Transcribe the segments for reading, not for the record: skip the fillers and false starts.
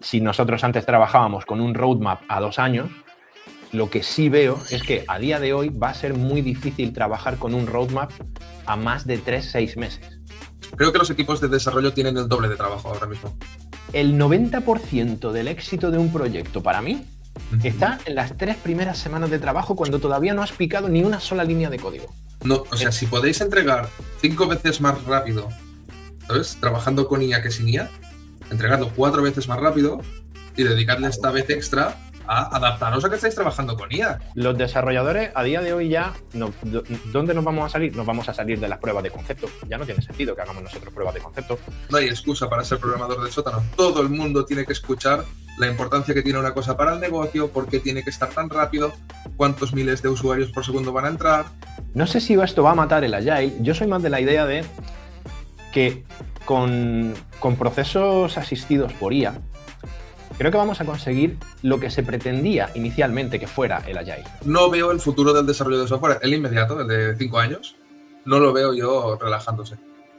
si nosotros antes trabajábamos con un roadmap a 2 años, lo que sí veo es que a día de hoy va a ser muy difícil trabajar con un roadmap a más de 3-6 meses. Creo que los equipos de desarrollo tienen el doble de trabajo ahora mismo. El 90% del éxito de un proyecto para mí está en las 3 primeras semanas de trabajo cuando todavía no has picado ni una sola línea de código. No, o sea, si podéis entregar 5 veces más rápido, ¿sabes? Trabajando con IA que sin IA, entregadlo 4 veces más rápido y dedicarle esta vez extra a adaptaros a que estáis trabajando con IA. Los desarrolladores a día de hoy ya, ¿dónde nos vamos a salir? Nos vamos a salir de las pruebas de concepto. Ya no tiene sentido que hagamos nosotros pruebas de concepto. No hay excusa para ser programador del sótano. Todo el mundo tiene que escuchar la importancia que tiene una cosa para el negocio, por qué tiene que estar tan rápido, cuántos miles de usuarios por segundo van a entrar. No sé si esto va a matar el Agile. Yo soy más de la idea de que con procesos asistidos por IA, creo que vamos a conseguir lo que se pretendía inicialmente que fuera el Agile. No veo el futuro del desarrollo de software, el inmediato, el de 5 años, no lo veo yo relajándose.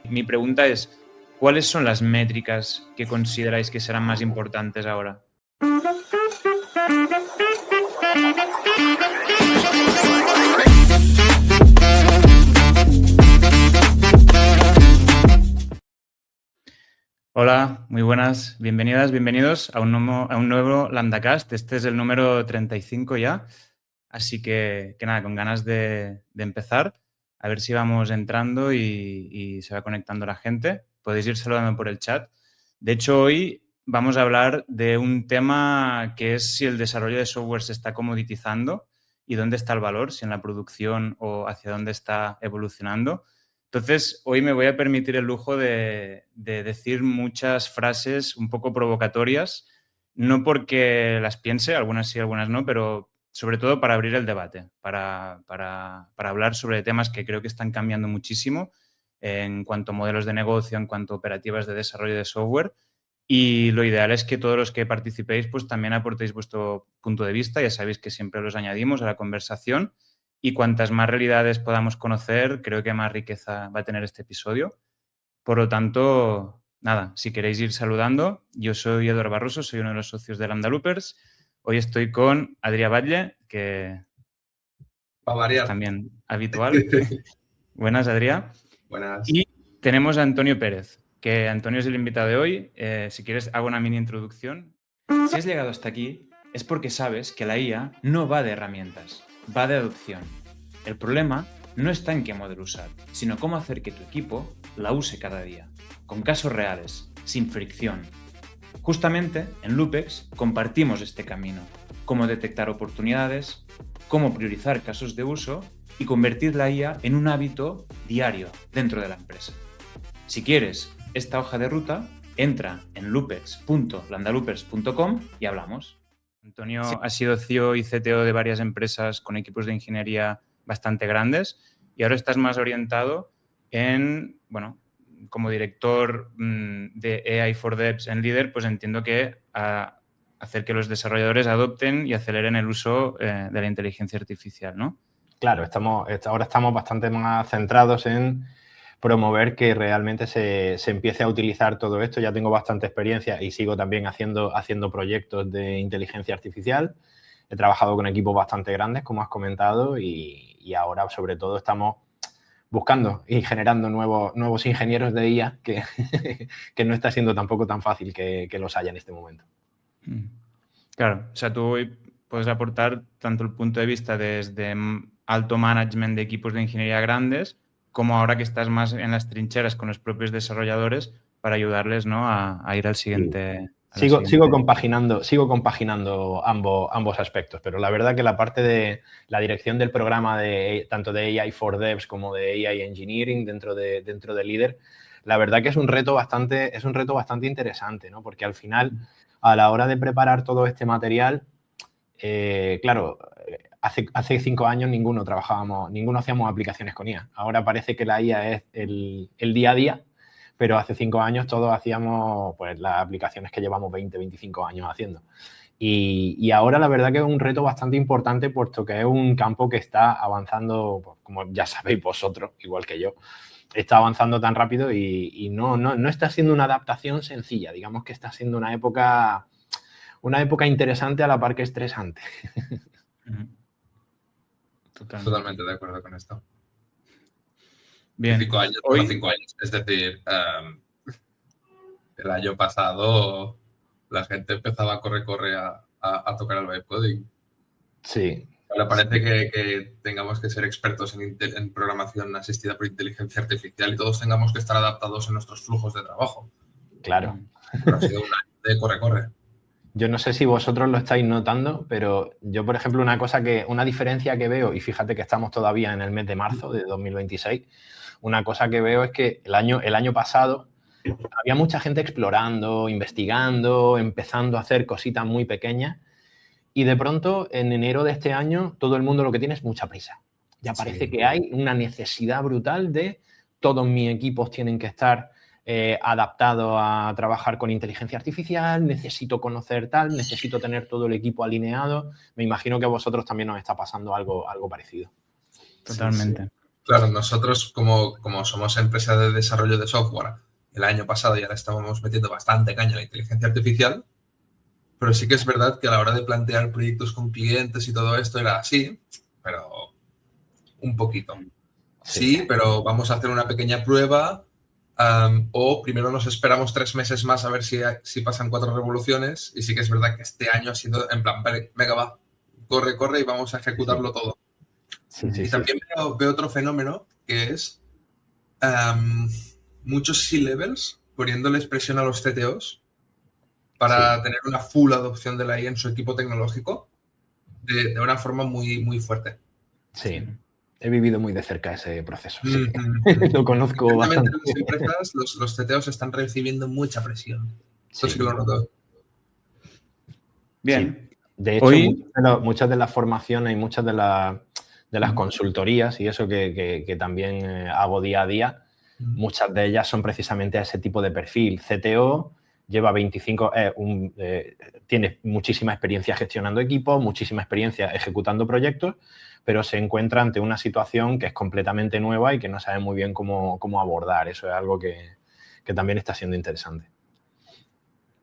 Mi pregunta es, ¿cuáles son las métricas que consideráis que serán más importantes ahora? Hola, muy buenas, bienvenidas, bienvenidos a un nuevo Lambdacast. Este es el número 35 ya, así que nada, con ganas de empezar, a ver si vamos entrando y se va conectando la gente. Podéis ir saludando por el chat. De hecho, hoy vamos a hablar de un tema que es si el desarrollo de software se está comoditizando y dónde está el valor, si en la producción o hacia dónde está evolucionando. Entonces, hoy me voy a permitir el lujo de decir muchas frases un poco provocatorias, no porque las piense, algunas sí, algunas no, pero sobre todo para abrir el debate, para hablar sobre temas que creo que están cambiando muchísimo en cuanto a modelos de negocio, en cuanto a operativas de desarrollo de software. Y lo ideal es que todos los que participéis pues también aportéis vuestro punto de vista. Ya sabéis que siempre los añadimos a la conversación. Y cuantas más realidades podamos conocer, creo que más riqueza va a tener este episodio. Por lo tanto, nada, si queréis ir saludando, yo soy Eduardo Barroso, soy uno de los socios de Lambda Loopers. Hoy estoy con Adrià Batlle, que Va a variar. es también habitual. Buenas, Adrià. Buenas. Y tenemos a Antonio Pérez, que Antonio es el invitado de hoy. Si quieres, hago una mini introducción. Si has llegado hasta aquí, es porque sabes que la IA no va de herramientas, va de adopción. El problema no está en qué modelo usar, sino cómo hacer que tu equipo la use cada día, con casos reales, sin fricción. Justamente en Loopex compartimos este camino, cómo detectar oportunidades, cómo priorizar casos de uso y convertir la IA en un hábito diario dentro de la empresa. Si quieres esta hoja de ruta, entra en loopex.lambdaloopers.com y hablamos. Antonio ha sido CEO y CTO de varias empresas con equipos de ingeniería bastante grandes y ahora estás más orientado en, bueno, como director de AI for Devs en Leader, pues entiendo que a hacer que los desarrolladores adopten y aceleren el uso de la inteligencia artificial, ¿no? Claro, ahora estamos bastante más centrados en promover que realmente se empiece a utilizar todo esto. Ya tengo bastante experiencia y sigo también haciendo proyectos de inteligencia artificial. He trabajado con equipos bastante grandes, como has comentado, y ahora sobre todo estamos buscando y generando nuevos ingenieros de IA que no está siendo tampoco tan fácil que los haya en este momento. Claro, o sea, tú puedes aportar tanto el punto de vista desde alto management de equipos de ingeniería grandes, como ahora que estás más en las trincheras con los propios desarrolladores para ayudarles, ¿no?, a ir al siguiente. Sigo compaginando ambos aspectos, pero la verdad que la parte de la dirección del programa tanto de AI for Devs como de AI Engineering dentro de Leader, la verdad que es un reto bastante interesante, ¿no? Porque al final, a la hora de preparar todo este material, claro, hace 5 años ninguno hacíamos aplicaciones con IA. Ahora parece que la IA es el día a día, pero hace 5 años todos hacíamos pues las aplicaciones que llevamos 20, 25 años haciendo. Y ahora la verdad que es un reto bastante importante, puesto que es un campo que está avanzando, pues, como ya sabéis vosotros, igual que yo, está avanzando tan rápido y no está siendo una adaptación sencilla. Digamos que está siendo una época una época interesante a la par que estresante. Totalmente de acuerdo con esto. Bien. 5 años, Hoy... bueno, 5 años. Es decir, el año pasado la gente empezaba a corre a tocar el vibe coding. Sí. Ahora parece que tengamos que ser expertos en programación asistida por inteligencia artificial y todos tengamos que estar adaptados en nuestros flujos de trabajo. Claro. Pero ha sido un año de corre. Yo no sé si vosotros lo estáis notando, pero yo, por ejemplo, una diferencia que veo, y fíjate que estamos todavía en el mes de marzo de 2026, una cosa que veo es que el año pasado había mucha gente explorando, investigando, empezando a hacer cositas muy pequeñas. Y de pronto, en enero de este año, todo el mundo lo que tiene es mucha prisa. Ya parece que hay una necesidad brutal de todos mis equipos tienen que estar adaptados a trabajar con inteligencia artificial, necesito conocer tal, necesito tener todo el equipo alineado. Me imagino que a vosotros también os está pasando algo parecido. Totalmente. Sí. Claro, nosotros como somos empresa de desarrollo de software, el año pasado ya le estábamos metiendo bastante caña a la inteligencia artificial. Pero sí que es verdad que a la hora de plantear proyectos con clientes y todo esto era así, pero un poquito. Sí, pero vamos a hacer una pequeña prueba o primero nos esperamos 3 meses más a ver si pasan 4 revoluciones y sí que es verdad que este año ha sido en plan, venga, va, corre y vamos a ejecutarlo todo. Y también veo otro fenómeno que es muchos C-levels poniéndoles presión a los CTOs para tener una full adopción de la IA en su equipo tecnológico de una forma muy, muy fuerte. Sí, he vivido muy de cerca ese proceso. Sí. Lo conozco bastante. En las empresas, los CTOs están recibiendo mucha presión. Eso sí que lo noto. Bien. Sí. De hecho, muchas de las formaciones y muchas de las consultorías y eso que también hago día a día, muchas de ellas son precisamente a ese tipo de perfil. CTO lleva 25, tiene muchísima experiencia gestionando equipos, muchísima experiencia ejecutando proyectos, pero se encuentra ante una situación que es completamente nueva y que no sabe muy bien cómo abordar. Eso es algo que también está siendo interesante.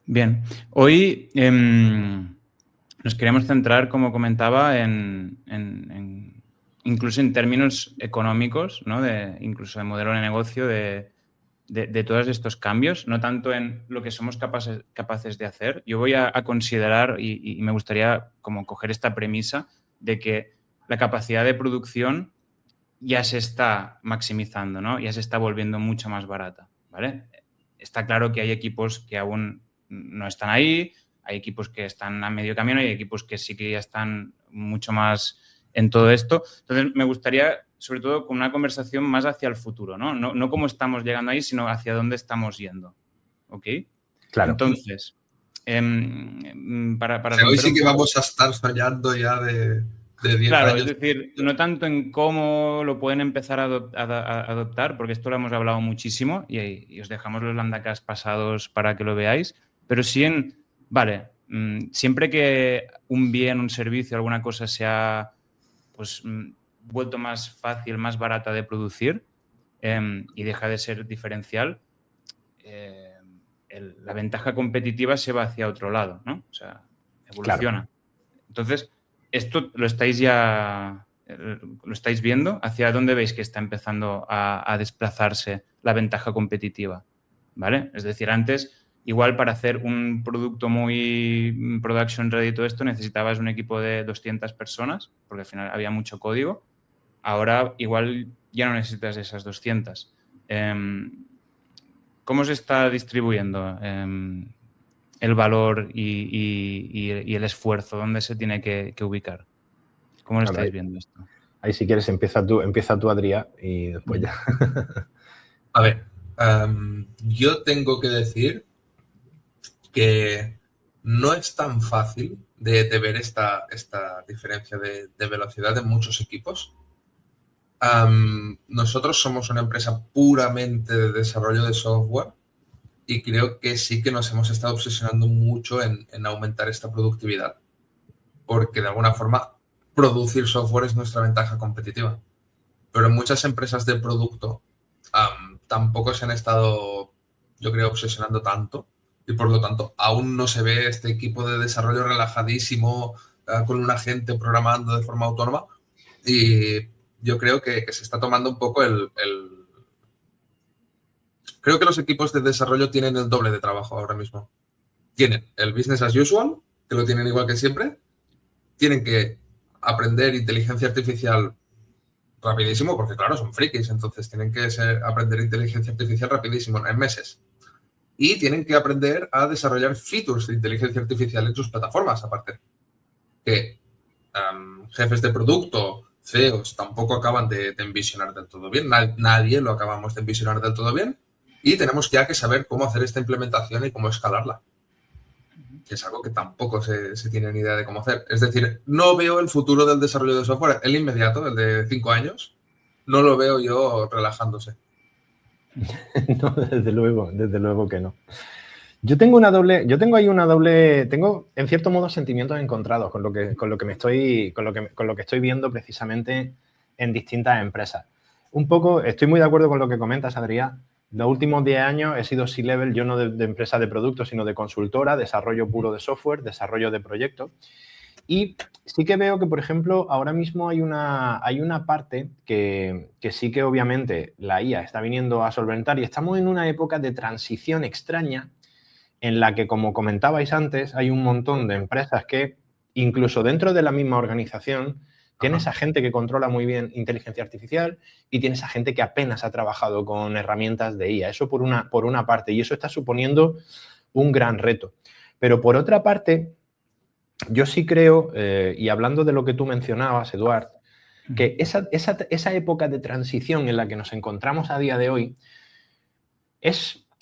Bien. Hoy nos queremos centrar, como comentaba, incluso en términos económicos, ¿no? Incluso de modelo de negocio, de todos estos cambios, no tanto en lo que somos capaces de hacer. Yo voy a considerar, y me gustaría como coger esta premisa de que la capacidad de producción ya se está maximizando, ¿no? Ya se está volviendo mucho más barata, ¿vale? Está claro que hay equipos que aún no están ahí, hay equipos que están a medio camino y hay equipos que sí que ya están mucho más en todo esto. Entonces, me gustaría, sobre todo, con una conversación más hacia el futuro, ¿no? No cómo estamos llegando ahí, sino hacia dónde estamos yendo. ¿Ok? Claro. Entonces, hoy sí que vamos a estar soñando ya de 10 claro, años. es decir, no tanto en cómo lo pueden empezar a adoptar, porque esto lo hemos hablado muchísimo y os dejamos los Lambdacast pasados para que lo veáis, pero sí vale, siempre que un bien, un servicio, alguna cosa se ha pues, vuelto más fácil, más barata de producir y deja de ser diferencial, la ventaja competitiva se va hacia otro lado, ¿no? O sea, evoluciona. Claro. Entonces, esto lo estáis viendo. ¿Hacia dónde veis que está empezando a desplazarse la ventaja competitiva? ¿Vale? Es decir, antes, igual para hacer un producto muy production ready y todo esto, necesitabas un equipo de 200 personas, porque al final había mucho código. Ahora, igual ya no necesitas esas 200. ¿Cómo se está distribuyendo el valor y el esfuerzo? ¿Dónde se tiene que ubicar? ¿Cómo lo estáis viendo esto? Ahí si quieres empieza tú, Adrià, y después ya. A ver, yo tengo que decir que no es tan fácil de ver esta diferencia de velocidad en muchos equipos. Nosotros somos una empresa puramente de desarrollo de software y creo que sí que nos hemos estado obsesionando mucho en aumentar esta productividad, porque de alguna forma producir software es nuestra ventaja competitiva. Pero muchas empresas de producto tampoco se han estado, yo creo, obsesionando tanto y por lo tanto aún no se ve este equipo de desarrollo relajadísimo con una gente programando de forma autónoma, y yo creo que se está tomando un poco Creo que los equipos de desarrollo tienen el doble de trabajo ahora mismo. Tienen el business as usual, que lo tienen igual que siempre, tienen que aprender inteligencia artificial rapidísimo, porque claro, son frikis, entonces tienen que aprender inteligencia artificial rapidísimo, en meses. Y tienen que aprender a desarrollar features de inteligencia artificial en sus plataformas, aparte. Que jefes de producto, CEOs, tampoco acaban de envisionar del todo bien. Nadie lo acabamos de envisionar del todo bien. Y tenemos ya que saber cómo hacer esta implementación y cómo escalarla. Que es algo que tampoco se tiene ni idea de cómo hacer. Es decir, no veo el futuro del desarrollo de software, el inmediato, el de 5 años, no lo veo yo relajándose. No, desde luego que no. Tengo en cierto modo sentimientos encontrados con lo que estoy viendo precisamente en distintas empresas. Un poco, estoy muy de acuerdo con lo que comentas, Adrián. Los últimos 10 años he sido C-level, yo no de empresa de productos, sino de consultora, desarrollo puro de software, desarrollo de proyectos. Y sí que veo que, por ejemplo, ahora mismo hay una parte que sí que obviamente la IA está viniendo a solventar, y estamos en una época de transición extraña en la que, como comentabais antes, hay un montón de empresas que, incluso dentro de la misma organización, tienes a gente que controla muy bien inteligencia artificial y tienes a gente que apenas ha trabajado con herramientas de IA. Eso por una parte, y eso está suponiendo un gran reto. Pero por otra parte, yo sí creo, y hablando de lo que tú mencionabas, Eduard, que esa época de transición en la que nos encontramos a día de hoy,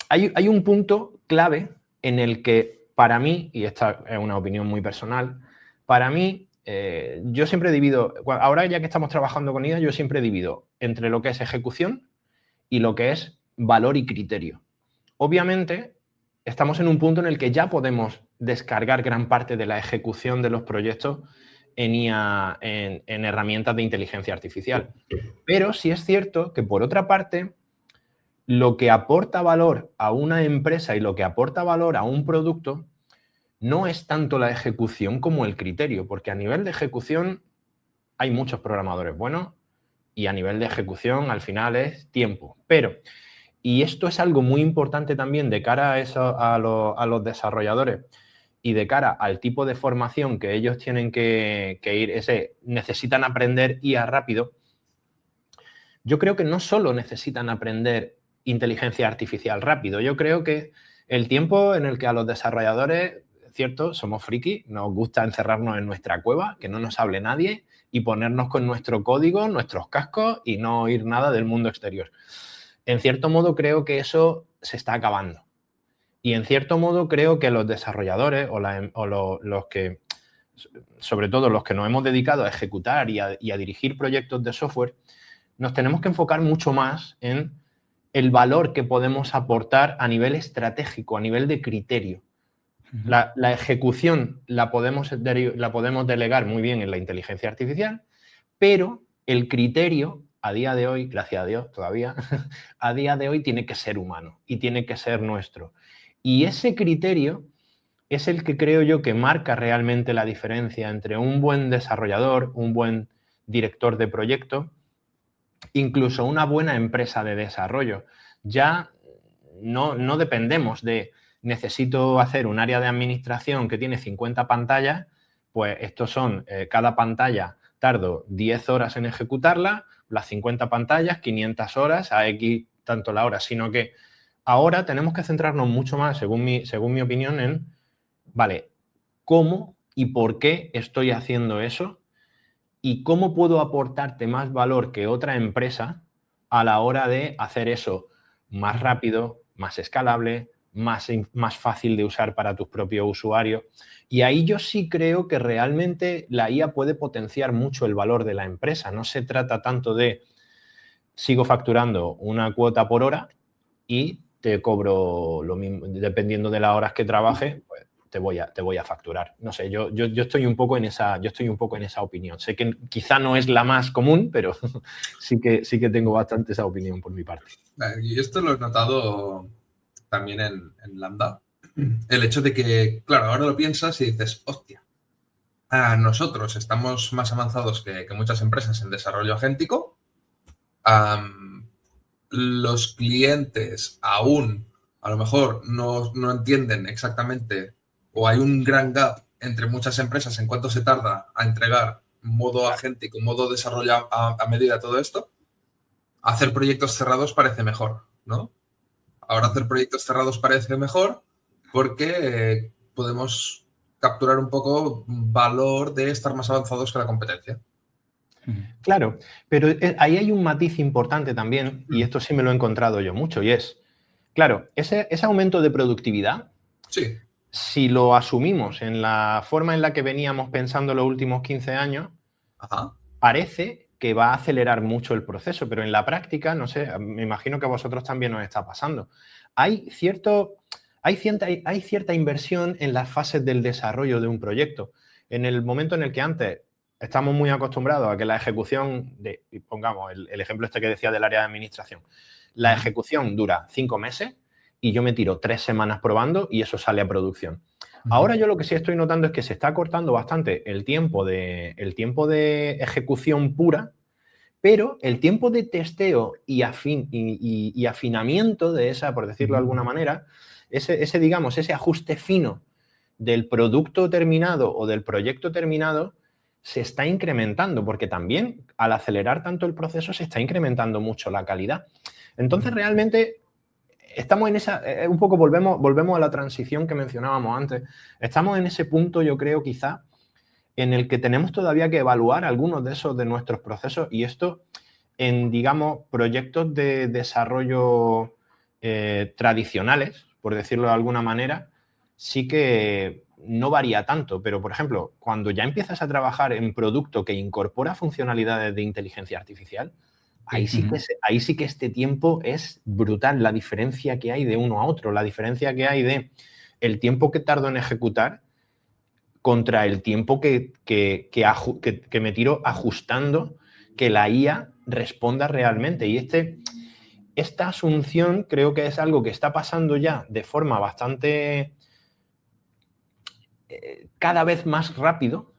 hay un punto clave en el que, para mí, y esta es una opinión muy personal, para mí, yo siempre divido, ahora ya que estamos trabajando con IA, yo siempre divido entre lo que es ejecución y lo que es valor y criterio. Obviamente, estamos en un punto en el que ya podemos descargar gran parte de la ejecución de los proyectos en IA, en herramientas de inteligencia artificial. Pero sí es cierto que, por otra parte, lo que aporta valor a una empresa y lo que aporta valor a un producto no es tanto la ejecución como el criterio, porque a nivel de ejecución hay muchos programadores buenos y a nivel de ejecución al final es tiempo. Pero, y esto es algo muy importante también de cara a los desarrolladores y de cara al tipo de formación que ellos tienen que ir, necesitan aprender IA rápido. Yo creo que no solo necesitan aprender inteligencia artificial rápido, yo creo que el tiempo en el que a los desarrolladores, cierto, somos frikis, nos gusta encerrarnos en nuestra cueva, que no nos hable nadie y ponernos con nuestro código, nuestros cascos y no oír nada del mundo exterior. En cierto modo creo que eso se está acabando. Y en cierto modo creo que los desarrolladores los que, sobre todo los que nos hemos dedicado a ejecutar y a dirigir proyectos de software, nos tenemos que enfocar mucho más en el valor que podemos aportar a nivel estratégico, a nivel de criterio. La ejecución la podemos delegar muy bien en la inteligencia artificial, pero el criterio, a día de hoy, gracias a Dios todavía, a día de hoy tiene que ser humano y tiene que ser nuestro. Y ese criterio es el que creo yo que marca realmente la diferencia entre un buen desarrollador, un buen director de proyecto, incluso una buena empresa de desarrollo. Ya no dependemos de necesito hacer un área de administración que tiene 50 pantallas, pues estos son, cada pantalla tardo 10 horas en ejecutarla, las 50 pantallas, 500 horas, a X tanto la hora, sino que ahora tenemos que centrarnos mucho más, según mi opinión, en, vale, ¿cómo y por qué estoy haciendo eso? ¿Y cómo puedo aportarte más valor que otra empresa a la hora de hacer eso más rápido, más escalable, más fácil de usar para tus propios usuarios? Y ahí yo sí creo que realmente la IA puede potenciar mucho el valor de la empresa. No se trata tanto de sigo facturando una cuota por hora y te cobro lo mismo, dependiendo de las horas que trabaje, pues te voy a facturar. No sé, yo estoy un poco en esa opinión. Sé que quizá no es la más común, pero sí que tengo bastante esa opinión por mi parte. Y esto lo he notado también en Lambda. el hecho de que, claro, ahora lo piensas y dices, hostia, nosotros estamos más avanzados que muchas empresas en desarrollo agéntico. Los clientes aún a lo mejor no entienden exactamente, o hay un gran gap entre muchas empresas en cuánto se tarda a entregar modo agéntico, modo desarrollo a medida todo esto. Hacer proyectos cerrados parece mejor, ¿no? Ahora hacer proyectos cerrados parece mejor porque podemos capturar un poco valor de estar más avanzados que la competencia. Claro, pero ahí hay un matiz importante también, y esto sí me lo he encontrado yo mucho, y es, claro, ese aumento de productividad, sí, si lo asumimos en la forma en la que veníamos pensando los últimos 15 años, parece que va a acelerar mucho el proceso, pero en la práctica, no sé, me imagino que a vosotros también os está pasando. Hay cierta inversión en las fases del desarrollo de un proyecto. En el momento en el que antes estamos muy acostumbrados a que la ejecución pongamos el ejemplo este que decía del área de administración, la ejecución dura 5 meses y yo me tiro 3 semanas probando y eso sale a producción. Ahora yo lo que sí estoy notando es que se está acortando bastante el tiempo de ejecución pura, pero el tiempo de testeo y afinamiento de esa, por decirlo de alguna manera, ese ajuste fino del producto terminado o del proyecto terminado se está incrementando, porque también al acelerar tanto el proceso se está incrementando mucho la calidad. Entonces, realmente estamos en esa, un poco volvemos a la transición que mencionábamos antes. Estamos en ese punto, yo creo, quizá, en el que tenemos todavía que evaluar algunos de esos de nuestros procesos, y esto en, digamos, proyectos de desarrollo tradicionales, por decirlo de alguna manera, sí que no varía tanto, pero, por ejemplo, cuando ya empiezas a trabajar en producto que incorpora funcionalidades de inteligencia artificial, ahí sí que este tiempo es brutal, la diferencia que hay de uno a otro, la diferencia que hay de el tiempo que tardo en ejecutar contra el tiempo que me tiro ajustando que la IA responda realmente. Y esta asunción creo que es algo que está pasando ya de forma bastante cada vez más rápido,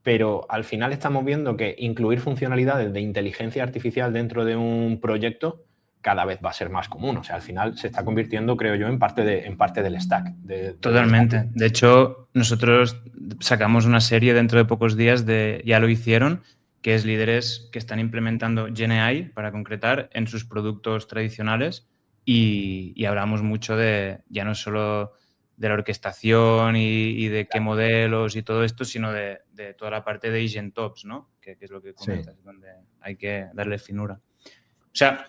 pero al final estamos viendo que incluir funcionalidades de inteligencia artificial dentro de un proyecto cada vez va a ser más común. O sea, al final se está convirtiendo, creo yo, en parte del stack. Totalmente. De hecho, nosotros sacamos una serie dentro de pocos días ya lo hicieron, que es líderes que están implementando GenAI, para concretar, en sus productos tradicionales, y hablamos mucho de ya no solo de la orquestación y de qué modelos y todo esto, sino de toda la parte de AgentOps, ¿no? Que es lo que comentas, donde hay que darle finura. O sea,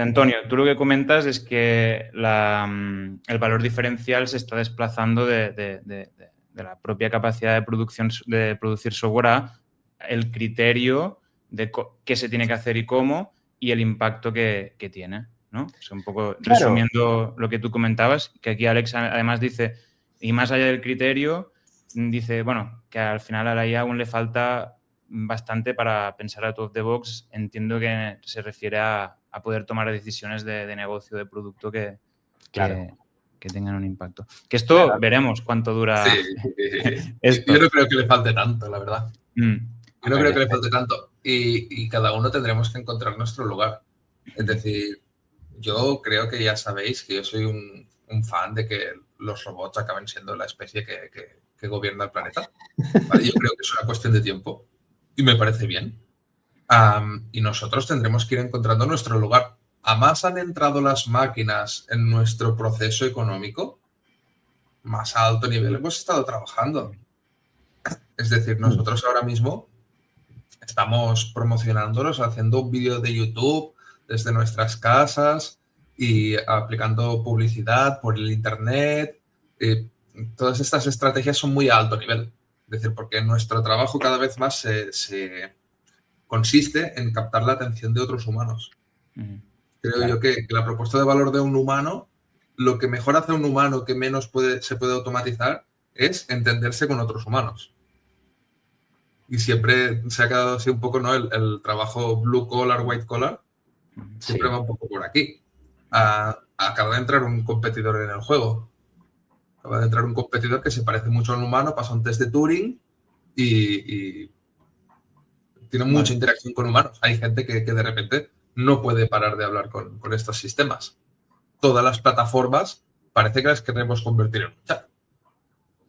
Antonio, tú lo que comentas es que el valor diferencial se está desplazando de la propia capacidad de producir software a el criterio de qué se tiene que hacer y cómo, y el impacto que tiene, ¿no? O sea, un poco resumiendo lo que tú comentabas, que aquí Alex además dice, y más allá del criterio, dice, bueno, que al final a la IA aún le falta bastante para pensar out of the box. Entiendo que se refiere a poder tomar decisiones de negocio, de producto que tengan un impacto. Que esto veremos cuánto dura. Sí. Esto. Yo no creo que le falte tanto, la verdad. Yo no creo que le falte tanto. Y cada uno tendremos que encontrar nuestro lugar. Es decir, yo creo que ya sabéis que yo soy un fan de que los robots acaben siendo la especie que gobierna el planeta. ¿Vale? Yo creo que es una cuestión de tiempo y me parece bien. Y nosotros tendremos que ir encontrando nuestro lugar. A más han entrado las máquinas en nuestro proceso económico, más a alto nivel hemos estado trabajando. Es decir, nosotros ahora mismo estamos promocionándonos, haciendo un vídeo de YouTube desde nuestras casas y aplicando publicidad por el Internet. Todas estas estrategias son muy a alto nivel. Es decir, porque nuestro trabajo cada vez más se consiste en captar la atención de otros humanos. Creo yo que la propuesta de valor de un humano, lo que mejor hace un humano que menos se puede automatizar es entenderse con otros humanos. Y siempre se ha quedado así un poco, ¿no? El trabajo blue collar, white collar, siempre va un poco por aquí. Acaba de entrar un competidor en el juego. Acaba de entrar un competidor que se parece mucho a un humano, pasa un test de Turing y tiene mucha interacción con humanos. Hay gente que de repente no puede parar de hablar con estos sistemas. Todas las plataformas parece que las queremos convertir en un chat.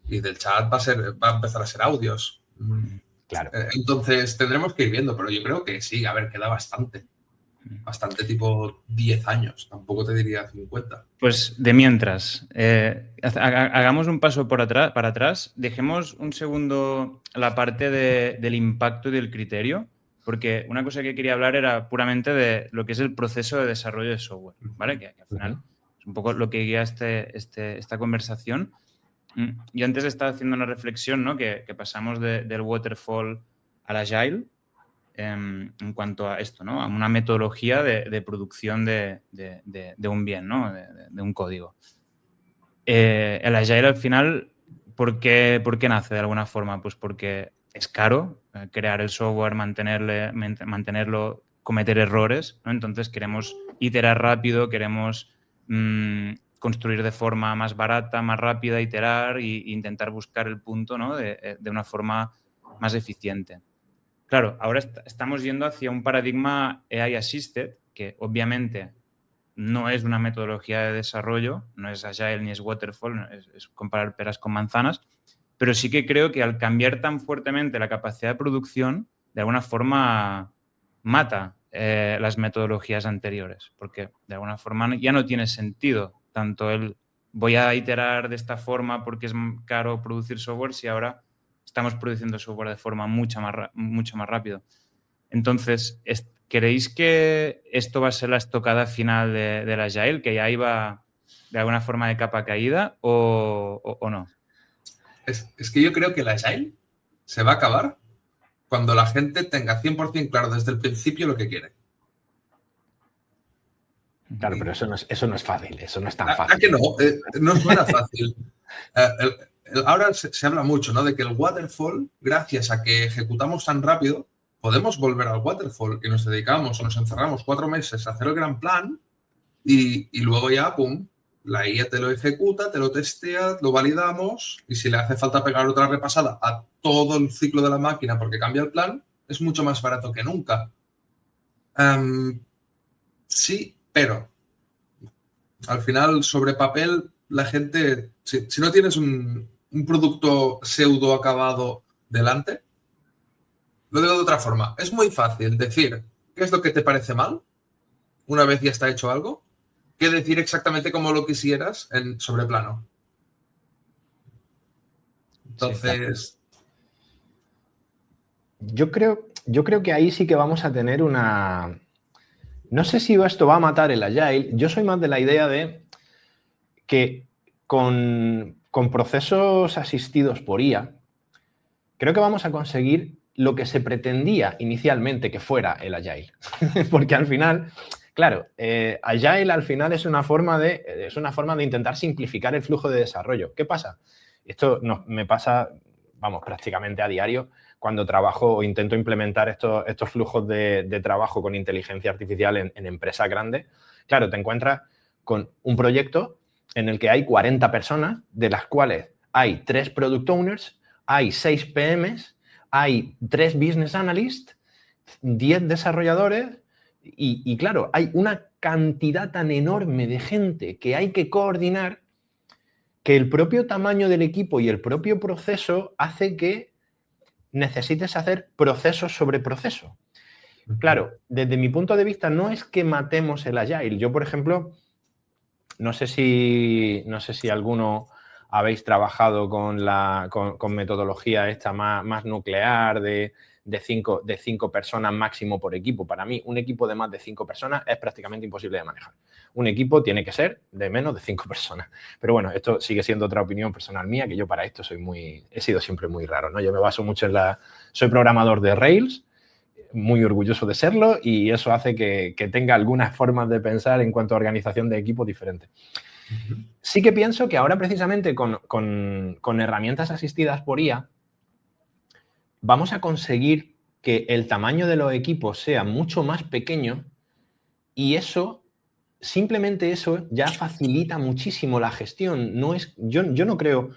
Y del chat va a empezar a ser audios. Claro. Entonces tendremos que ir viendo, pero yo creo que sí, a ver, queda bastante. Bastante, tipo 10 años, tampoco te diría 50. Pues de mientras, hagamos un paso para atrás, dejemos un segundo la parte del impacto y del criterio, porque una cosa que quería hablar era puramente de lo que es el proceso de desarrollo de software, ¿vale? Que al final es un poco lo que guía esta conversación. Yo antes estaba haciendo una reflexión, ¿no? Que pasamos del waterfall al agile en cuanto a esto, ¿no? A una metodología de producción de un bien, ¿no? De un código. El agile al final, ¿por qué nace de alguna forma? Pues porque es caro crear el software, mantenerlo, cometer errores, ¿no? Entonces queremos iterar rápido, queremos construir de forma más barata, más rápida, iterar e intentar buscar el punto, ¿no? de una forma más eficiente. Claro, ahora estamos yendo hacia un paradigma AI Assisted, que obviamente no es una metodología de desarrollo, no es Agile ni es Waterfall, es comparar peras con manzanas, pero sí que creo que al cambiar tan fuertemente la capacidad de producción, de alguna forma mata las metodologías anteriores, porque de alguna forma ya no tiene sentido tanto el voy a iterar de esta forma porque es caro producir software si ahora estamos produciendo software de forma mucho más rápido. Entonces, ¿creéis que esto va a ser la estocada final del Agile, que ya iba de alguna forma de capa caída o no? Es que yo creo que el Agile se va a acabar cuando la gente tenga 100% claro desde el principio lo que quiere. Claro, pero eso no es fácil, eso no es tan fácil. ¿A que no? No suena fácil. Ahora se habla mucho, ¿no? De que el waterfall, gracias a que ejecutamos tan rápido, podemos volver al waterfall y nos dedicamos o nos encerramos 4 meses a hacer el gran plan y luego ya, pum, la IA te lo ejecuta, te lo testea, lo validamos y si le hace falta pegar otra repasada a todo el ciclo de la máquina porque cambia el plan, es mucho más barato que nunca. Sí, pero al final, sobre papel, la gente, si no tienes un producto pseudo acabado delante, lo digo de otra forma, es muy fácil decir qué es lo que te parece mal una vez ya está hecho algo, que decir exactamente como lo quisieras en sobreplano. Entonces... Yo creo que ahí sí que vamos a tener una... No sé si esto va a matar el Agile. Yo soy más de la idea de que con procesos asistidos por IA, creo que vamos a conseguir lo que se pretendía inicialmente que fuera el Agile. Porque al final, claro, Agile al final es una forma de intentar simplificar el flujo de desarrollo. ¿Qué pasa? Esto me pasa, vamos, prácticamente a diario cuando trabajo o intento implementar estos flujos de trabajo con inteligencia artificial en empresas grandes. Claro, te encuentras con un proyecto en el que hay 40 personas, de las cuales hay 3 product owners, hay 6 PMs, hay 3 business analysts, 10 desarrolladores y claro, hay una cantidad tan enorme de gente que hay que coordinar que el propio tamaño del equipo y el propio proceso hace que necesites hacer procesos sobre proceso. Claro, desde mi punto de vista no es que matemos el Agile. Yo, por ejemplo, no sé si alguno habéis trabajado con metodología esta más nuclear de 5 personas máximo por equipo. Para mí, un equipo de más de 5 personas es prácticamente imposible de manejar. Un equipo tiene que ser de menos de 5 personas. Pero bueno, esto sigue siendo otra opinión personal mía, que yo para esto he sido siempre muy raro, ¿no? Yo me baso mucho soy programador de Rails, muy orgulloso de serlo y eso hace que tenga algunas formas de pensar en cuanto a organización de equipo diferentes. Sí que pienso que ahora precisamente con herramientas asistidas por IA vamos a conseguir que el tamaño de los equipos sea mucho más pequeño y eso simplemente eso ya facilita muchísimo la gestión. Yo no creo,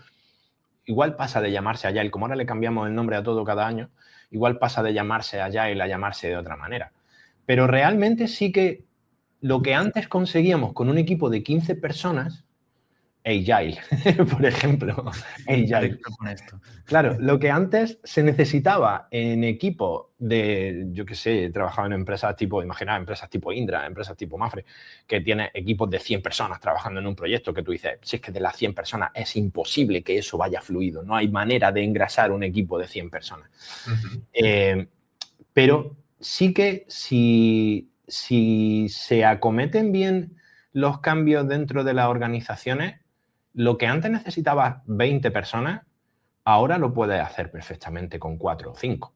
igual pasa de llamarse Agile, como ahora le cambiamos el nombre a todo cada año, igual pasa de llamarse Agile a llamarse de otra manera. Pero realmente sí que lo que antes conseguíamos con un equipo de 15 personas, Agile, por ejemplo, Agile. Claro, lo que antes se necesitaba en equipo de, yo qué sé, he trabajado en empresas tipo, imaginad, empresas tipo Indra, empresas tipo Mafre, que tiene equipos de 100 personas trabajando en un proyecto que tú dices, si es que de las 100 personas es imposible que eso vaya fluido, no hay manera de engrasar un equipo de 100 personas. Pero sí que si se acometen bien los cambios dentro de las organizaciones, lo que antes necesitaba 20 personas, ahora lo puedes hacer perfectamente con 4 o 5.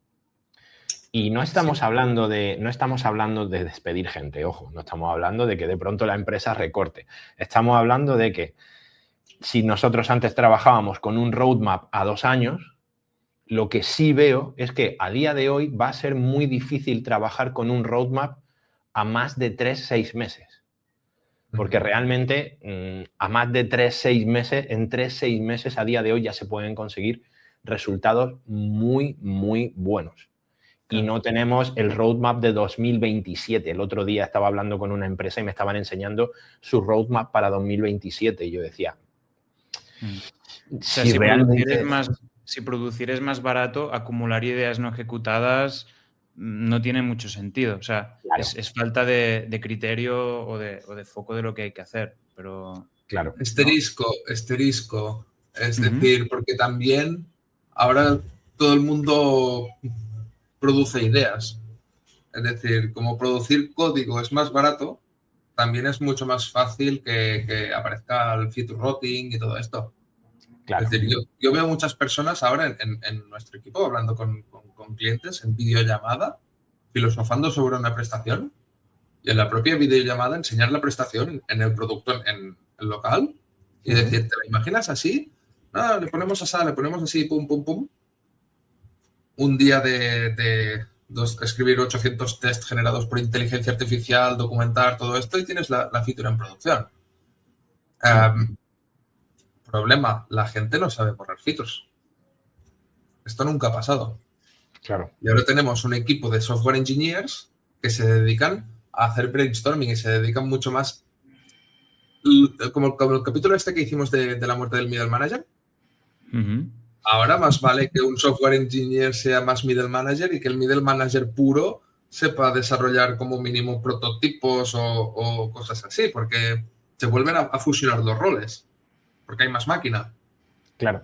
Y no estamos hablando de despedir gente, ojo, no estamos hablando de que de pronto la empresa recorte. Estamos hablando de que si nosotros antes trabajábamos con un roadmap a 2 años, lo que sí veo es que a día de hoy va a ser muy difícil trabajar con un roadmap a más de 3-6 meses. Porque realmente a más de 3-6 meses, en 3-6 meses a día de hoy ya se pueden conseguir resultados muy, muy buenos. Claro. Y no tenemos el roadmap de 2027. El otro día estaba hablando con una empresa y me estaban enseñando su roadmap para 2027 y yo decía... O sea, si producir es más barato, acumular ideas no ejecutadas no tiene mucho sentido. O sea, claro, es falta de criterio o de foco de lo que hay que hacer. Pero claro. Asterisco. Es decir, porque también ahora todo el mundo produce ideas. Es decir, como producir código es más barato, también es mucho más fácil que aparezca el feature routing y todo esto. Claro. Es decir, yo veo muchas personas ahora en nuestro equipo hablando con clientes en videollamada, filosofando sobre una prestación y en la propia videollamada enseñar la prestación en el producto en el local y decir, ¿te la imaginas así? No, le ponemos así, pum, pum, pum. Un día de escribir 800 test generados por inteligencia artificial, documentar todo esto y tienes la feature en producción. Problema, la gente no sabe borrar features. Esto nunca ha pasado. Claro. Y ahora tenemos un equipo de software engineers que se dedican a hacer brainstorming y se dedican mucho más, como el capítulo este que hicimos de la muerte del middle manager. Ahora más vale que un software engineer sea más middle manager y que el middle manager puro sepa desarrollar como mínimo prototipos o cosas así, porque se vuelven a fusionar los roles. Porque hay más máquina. Claro.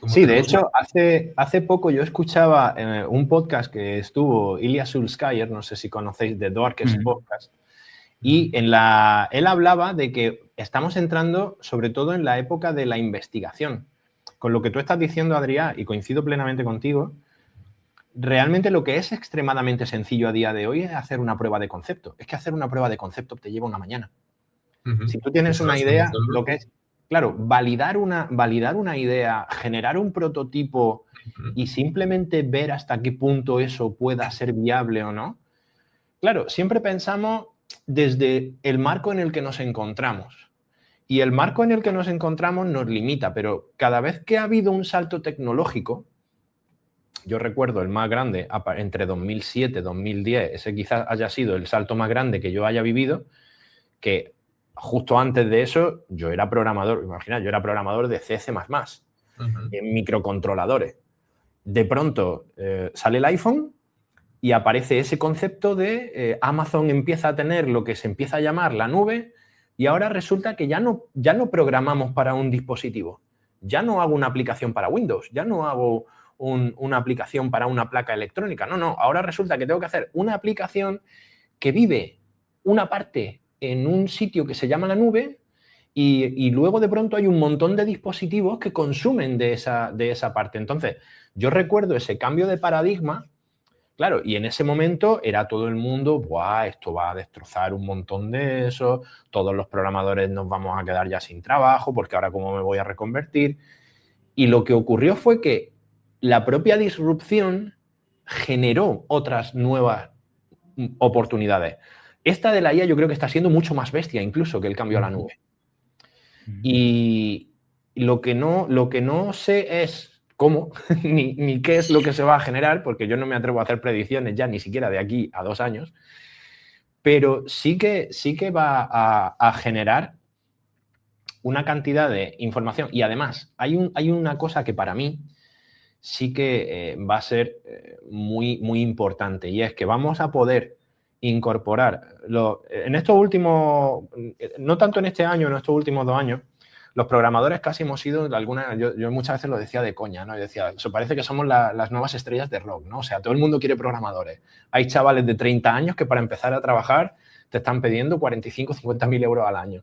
Sí, de hecho, hace poco yo escuchaba un podcast que estuvo Ilya Sulskyer, no sé si conocéis, The Darkest Podcast, y él hablaba de que estamos entrando sobre todo en la época de la investigación. Con lo que tú estás diciendo, Adrià, y coincido plenamente contigo, realmente lo que es extremadamente sencillo a día de hoy es hacer una prueba de concepto. Es que hacer una prueba de concepto te lleva una mañana. Si tú tienes una idea, lo que es... Claro, validar una idea, generar un prototipo y simplemente ver hasta qué punto eso pueda ser viable o no. Claro, siempre pensamos desde el marco en el que nos encontramos. Y el marco en el que nos encontramos nos limita, pero cada vez que ha habido un salto tecnológico, yo recuerdo el más grande entre 2007 y 2010, ese quizás haya sido el salto más grande que yo haya vivido, que... Justo antes de eso, yo era programador, imagina, yo era programador de C++, en microcontroladores. De pronto sale el iPhone y aparece ese concepto de Amazon empieza a tener lo que se empieza a llamar la nube y ahora resulta que ya no programamos para un dispositivo. Ya no hago una aplicación para Windows, ya no hago una aplicación para una placa electrónica. No, ahora resulta que tengo que hacer una aplicación que vive una parte en un sitio que se llama la nube y luego de pronto hay un montón de dispositivos que consumen de esa parte. Entonces, yo recuerdo ese cambio de paradigma, claro, y en ese momento era todo el mundo, ¡buah! Esto va a destrozar un montón de eso, todos los programadores nos vamos a quedar ya sin trabajo porque ahora cómo me voy a reconvertir. Y lo que ocurrió fue que la propia disrupción generó otras nuevas oportunidades. esta de la IA yo creo que está siendo mucho más bestia incluso que el cambio a la nube. Y lo que no sé es cómo ni qué es lo que se va a generar, porque yo no me atrevo a hacer predicciones ya ni siquiera de aquí a 2 años, pero sí que va a generar una cantidad de información. Y además hay una cosa que para mí sí que va a ser muy, muy importante, y es que vamos a poder incorporar en estos últimos, no tanto en este año, en estos últimos 2 años, los programadores casi hemos sido, yo muchas veces lo decía de coña, ¿no? Yo decía, eso parece que somos las nuevas estrellas de rock, ¿no? O sea, todo el mundo quiere programadores. Hay chavales de 30 años que para empezar a trabajar te están pidiendo 45, 50.000 euros al año.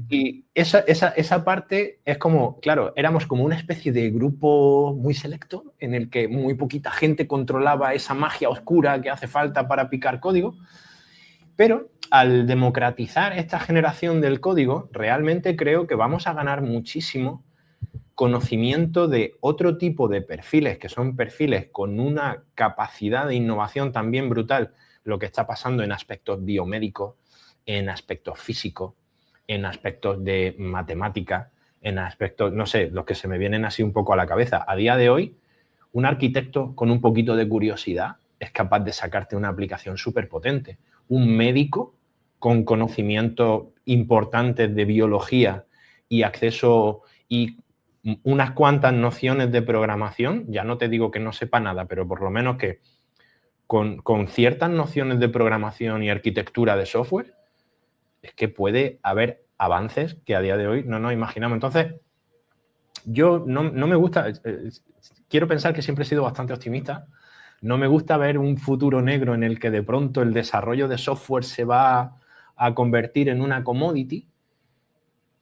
Y esa parte es como, claro, éramos como una especie de grupo muy selecto en el que muy poquita gente controlaba esa magia oscura que hace falta para picar código, pero al democratizar esta generación del código, realmente creo que vamos a ganar muchísimo conocimiento de otro tipo de perfiles, que son perfiles con una capacidad de innovación también brutal, lo que está pasando en aspectos biomédicos, en aspectos físicos, en aspectos de matemática, en aspectos, no sé, los que se me vienen así un poco a la cabeza. A día de hoy, un arquitecto con un poquito de curiosidad es capaz de sacarte una aplicación súper potente. Un médico con conocimientos importantes de biología y acceso y unas cuantas nociones de programación, ya no te digo que no sepa nada, pero por lo menos que con ciertas nociones de programación y arquitectura de software, es que puede haber avances que a día de hoy no nos imaginamos. Entonces, yo no me gusta, quiero pensar que siempre he sido bastante optimista, no me gusta ver un futuro negro en el que de pronto el desarrollo de software se va a convertir en una commodity,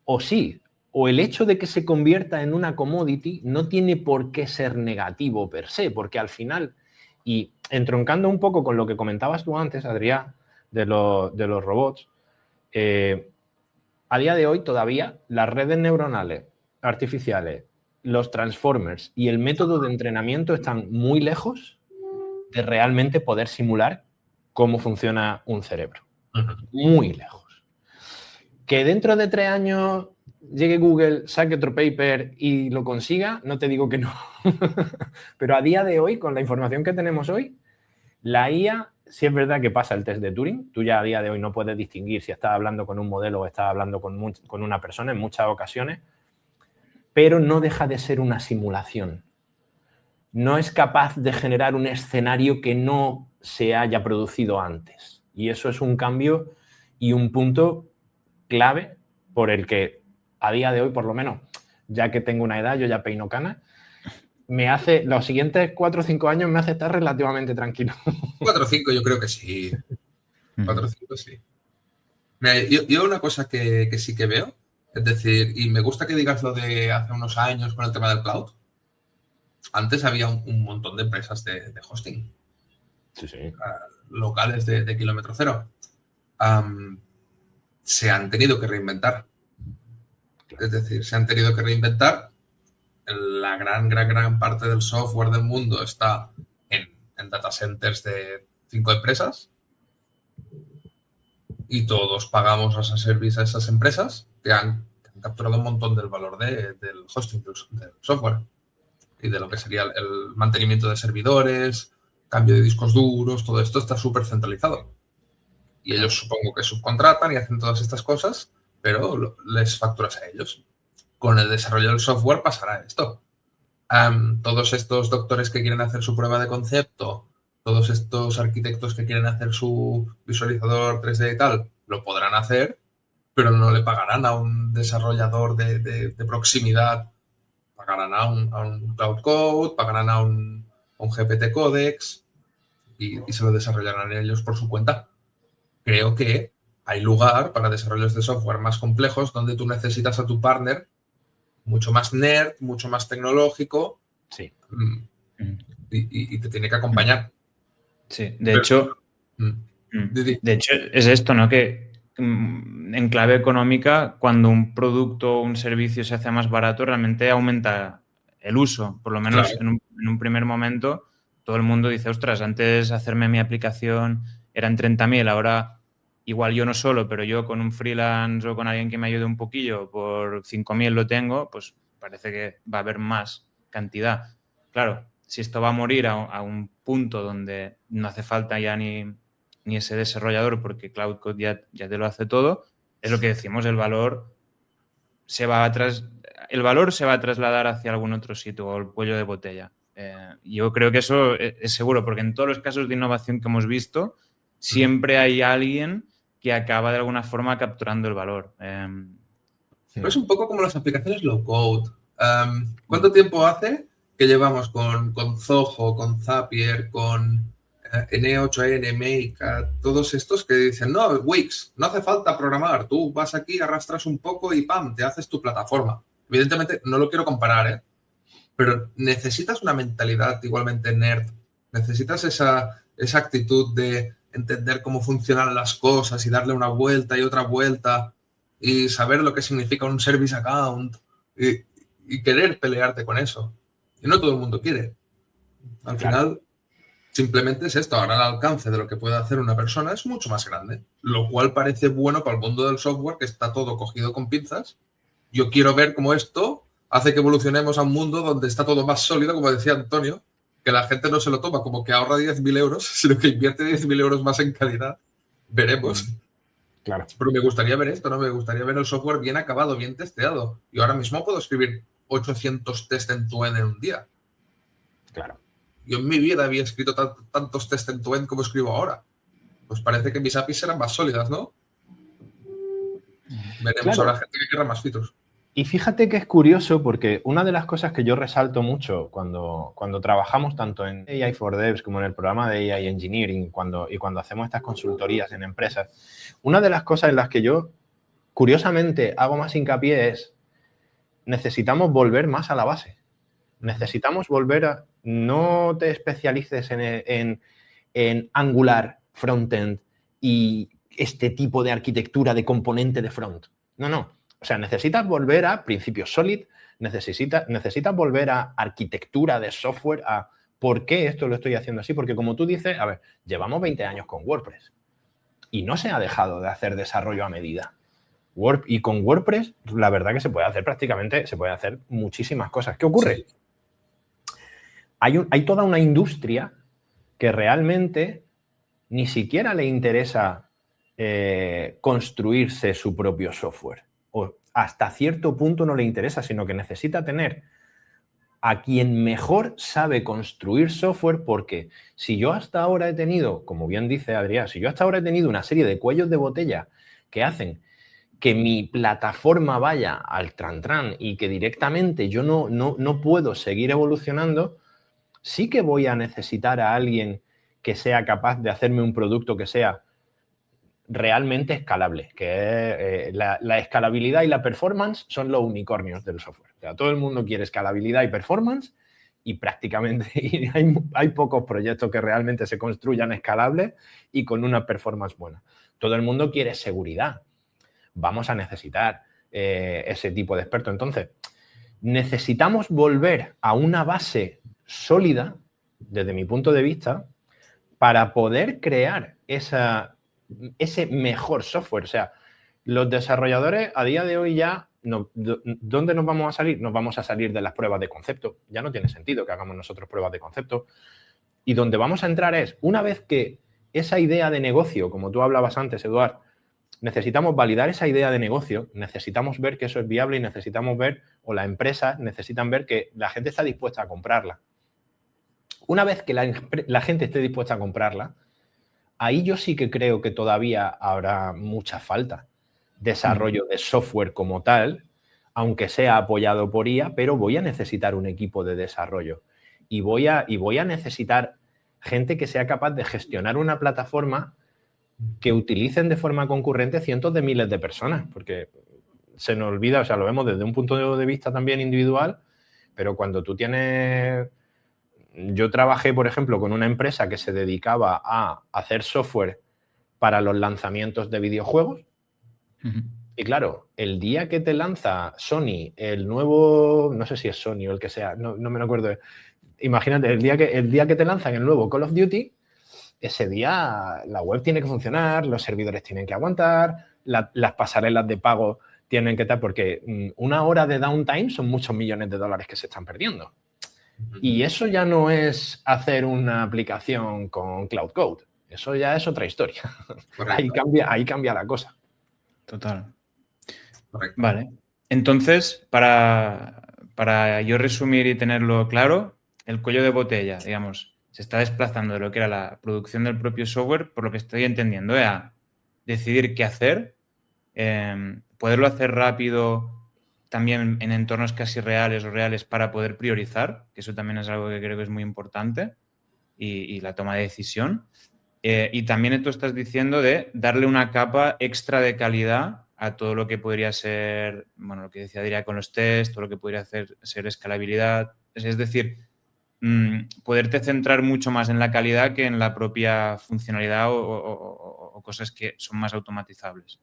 o sí, o el hecho de que se convierta en una commodity no tiene por qué ser negativo per se, porque al final, y entroncando un poco con lo que comentabas tú antes, Adrián, de los robots, a día de hoy todavía las redes neuronales artificiales, los transformers y el método de entrenamiento están muy lejos de realmente poder simular cómo funciona un cerebro. Muy lejos. Que dentro de 3 años llegue Google, saque otro paper y lo consiga, no te digo que no. Pero a día de hoy, con la información que tenemos hoy, la IA, sí es verdad que pasa el test de Turing. Tú ya a día de hoy no puedes distinguir si estás hablando con un modelo o estás hablando con una persona en muchas ocasiones, pero no deja de ser una simulación. No es capaz de generar un escenario que no se haya producido antes. Y eso es un cambio y un punto clave por el que a día de hoy, por lo menos, ya que tengo una edad, yo ya peino canas, los siguientes 4 o 5 años me hace estar relativamente tranquilo. 4 o 5 yo creo que sí. 4 o 5 sí. Mira, yo una cosa que sí que veo, es decir, y me gusta que digas lo de hace unos años con el tema del cloud. Antes había un montón de empresas de hosting. Sí. Locales de kilómetro cero. Se han tenido que reinventar. Es decir, se han tenido que reinventar. La gran parte del software del mundo está en data centers de 5 empresas y todos pagamos a service a esas empresas que han capturado un montón del valor del hosting, del software y de lo que sería el mantenimiento de servidores, cambio de discos duros, todo esto está súper centralizado. Y ellos supongo que subcontratan y hacen todas estas cosas, pero les facturas a ellos. Con el desarrollo del software pasará esto. Todos estos doctores que quieren hacer su prueba de concepto, todos estos arquitectos que quieren hacer su visualizador 3D y tal, lo podrán hacer, pero no le pagarán a un desarrollador de proximidad. Pagarán a un Cloud Code, pagarán a un GPT Codex y se lo desarrollarán ellos por su cuenta. Creo que hay lugar para desarrollos de software más complejos donde tú necesitas a tu partner mucho más nerd, mucho más tecnológico. Sí. Y te tiene que acompañar. Sí, de hecho es esto, ¿no? Que en clave económica, cuando un producto o un servicio se hace más barato, realmente aumenta el uso. Por lo menos claro. en un primer momento, todo el mundo dice, ostras, antes hacerme mi aplicación eran 30.000, ahora igual yo no solo, pero yo con un freelance o con alguien que me ayude un poquillo, por 5.000 lo tengo, pues parece que va a haber más cantidad. Claro, si esto va a morir a un punto donde no hace falta ya ni ese desarrollador porque Cloud Code ya te lo hace todo, es lo que decimos, el valor se va a trasladar hacia algún otro sitio o el cuello de botella. Yo creo que eso es seguro, porque en todos los casos de innovación que hemos visto, siempre hay alguien que acaba de alguna forma capturando el valor. Es un poco como las aplicaciones low code. ¿Cuánto tiempo hace que llevamos con Zoho, con Zapier, con N8N, Make, todos estos que dicen, no, Wix, no hace falta programar, tú vas aquí, arrastras un poco y ¡pam!, te haces tu plataforma. Evidentemente, no lo quiero comparar, pero necesitas una mentalidad igualmente nerd. Necesitas esa actitud de entender cómo funcionan las cosas y darle una vuelta y otra vuelta y saber lo que significa un service account y querer pelearte con eso. Y no todo el mundo quiere. Al final, simplemente es esto. Ahora el alcance de lo que puede hacer una persona es mucho más grande, lo cual parece bueno para el mundo del software, que está todo cogido con pinzas. Yo quiero ver cómo esto hace que evolucionemos a un mundo donde está todo más sólido, como decía Antonio, que la gente no se lo toma como que ahorra 10.000 euros, sino que invierte 10.000 euros más en calidad. Veremos. Claro. Pero me gustaría ver esto, ¿no? Me gustaría ver el software bien acabado, bien testeado. Y ahora mismo puedo escribir 800 test end-to-end en un día. Claro. Yo en mi vida había escrito tantos test end-to-end como escribo ahora. Pues parece que mis APIs serán más sólidas, ¿no? Veremos ahora gente que quiera más features. Y fíjate que es curioso porque una de las cosas que yo resalto mucho cuando trabajamos tanto en AI for Devs como en el programa de AI Engineering y cuando hacemos estas consultorías en empresas, una de las cosas en las que yo curiosamente hago más hincapié es necesitamos volver más a la base. Necesitamos volver a... No te especialices en Angular, frontend y este tipo de arquitectura de componente de front. No. O sea, necesitas volver a principios solid, necesitas volver a arquitectura de software, a por qué esto lo estoy haciendo así. Porque como tú dices, a ver, llevamos 20 años con WordPress y no se ha dejado de hacer desarrollo a medida. Y con WordPress, la verdad que se puede hacer muchísimas cosas. ¿Qué ocurre? Sí. Hay toda una industria que realmente ni siquiera le interesa construirse su propio software. O hasta cierto punto no le interesa, sino que necesita tener a quien mejor sabe construir software, porque si yo hasta ahora he tenido, como bien dice Adrián, si yo hasta ahora he tenido una serie de cuellos de botella que hacen que mi plataforma vaya al tran y que directamente yo no puedo seguir evolucionando, sí que voy a necesitar a alguien que sea capaz de hacerme un producto que sea realmente escalable, que la escalabilidad y la performance son los unicornios del software. O sea, todo el mundo quiere escalabilidad y performance y prácticamente hay pocos proyectos que realmente se construyan escalables y con una performance buena. Todo el mundo quiere seguridad. Vamos a necesitar ese tipo de expertos. Entonces, necesitamos volver a una base sólida, desde mi punto de vista, para poder crear ese mejor software. O sea, los desarrolladores a día de hoy ya, ¿dónde nos vamos a salir? Nos vamos a salir de las pruebas de concepto. Ya no tiene sentido que hagamos nosotros pruebas de concepto. Y donde vamos a entrar es, una vez que esa idea de negocio, como tú hablabas antes, Eduard, necesitamos validar esa idea de negocio, necesitamos ver que eso es viable y necesitamos ver, o las empresas necesitan ver que la gente está dispuesta a comprarla. Una vez que la gente esté dispuesta a comprarla, ahí yo sí que creo que todavía habrá mucha falta. Desarrollo de software como tal, aunque sea apoyado por IA, pero voy a necesitar un equipo de desarrollo. Y voy a necesitar gente que sea capaz de gestionar una plataforma que utilicen de forma concurrente cientos de miles de personas, porque se nos olvida, o sea, lo vemos desde un punto de vista también individual, pero cuando tú tienes... Yo trabajé, por ejemplo, con una empresa que se dedicaba a hacer software para los lanzamientos de videojuegos. Y claro, el día que te lanza Sony el nuevo, no sé si es Sony o el que sea, no me acuerdo. Imagínate, el día que te lanzan el nuevo Call of Duty, ese día la web tiene que funcionar, los servidores tienen que aguantar, las pasarelas de pago tienen que estar, porque una hora de downtime son muchos millones de dólares que se están perdiendo. Y eso ya no es hacer una aplicación con Cloud Code. Eso ya es otra historia. Ahí cambia la cosa. Total. Correcto. Vale. Entonces, para yo resumir y tenerlo claro, el cuello de botella, digamos, se está desplazando de lo que era la producción del propio software, por lo que estoy entendiendo, a decidir qué hacer, poderlo hacer rápido, también en entornos casi reales o reales para poder priorizar, que eso también es algo que creo que es muy importante, y la toma de decisión. Y también tú estás diciendo de darle una capa extra de calidad a todo lo que podría ser, bueno, lo que decía Adrià con los tests, todo lo que podría ser escalabilidad. Es decir, poderte centrar mucho más en la calidad que en la propia funcionalidad o cosas que son más automatizables.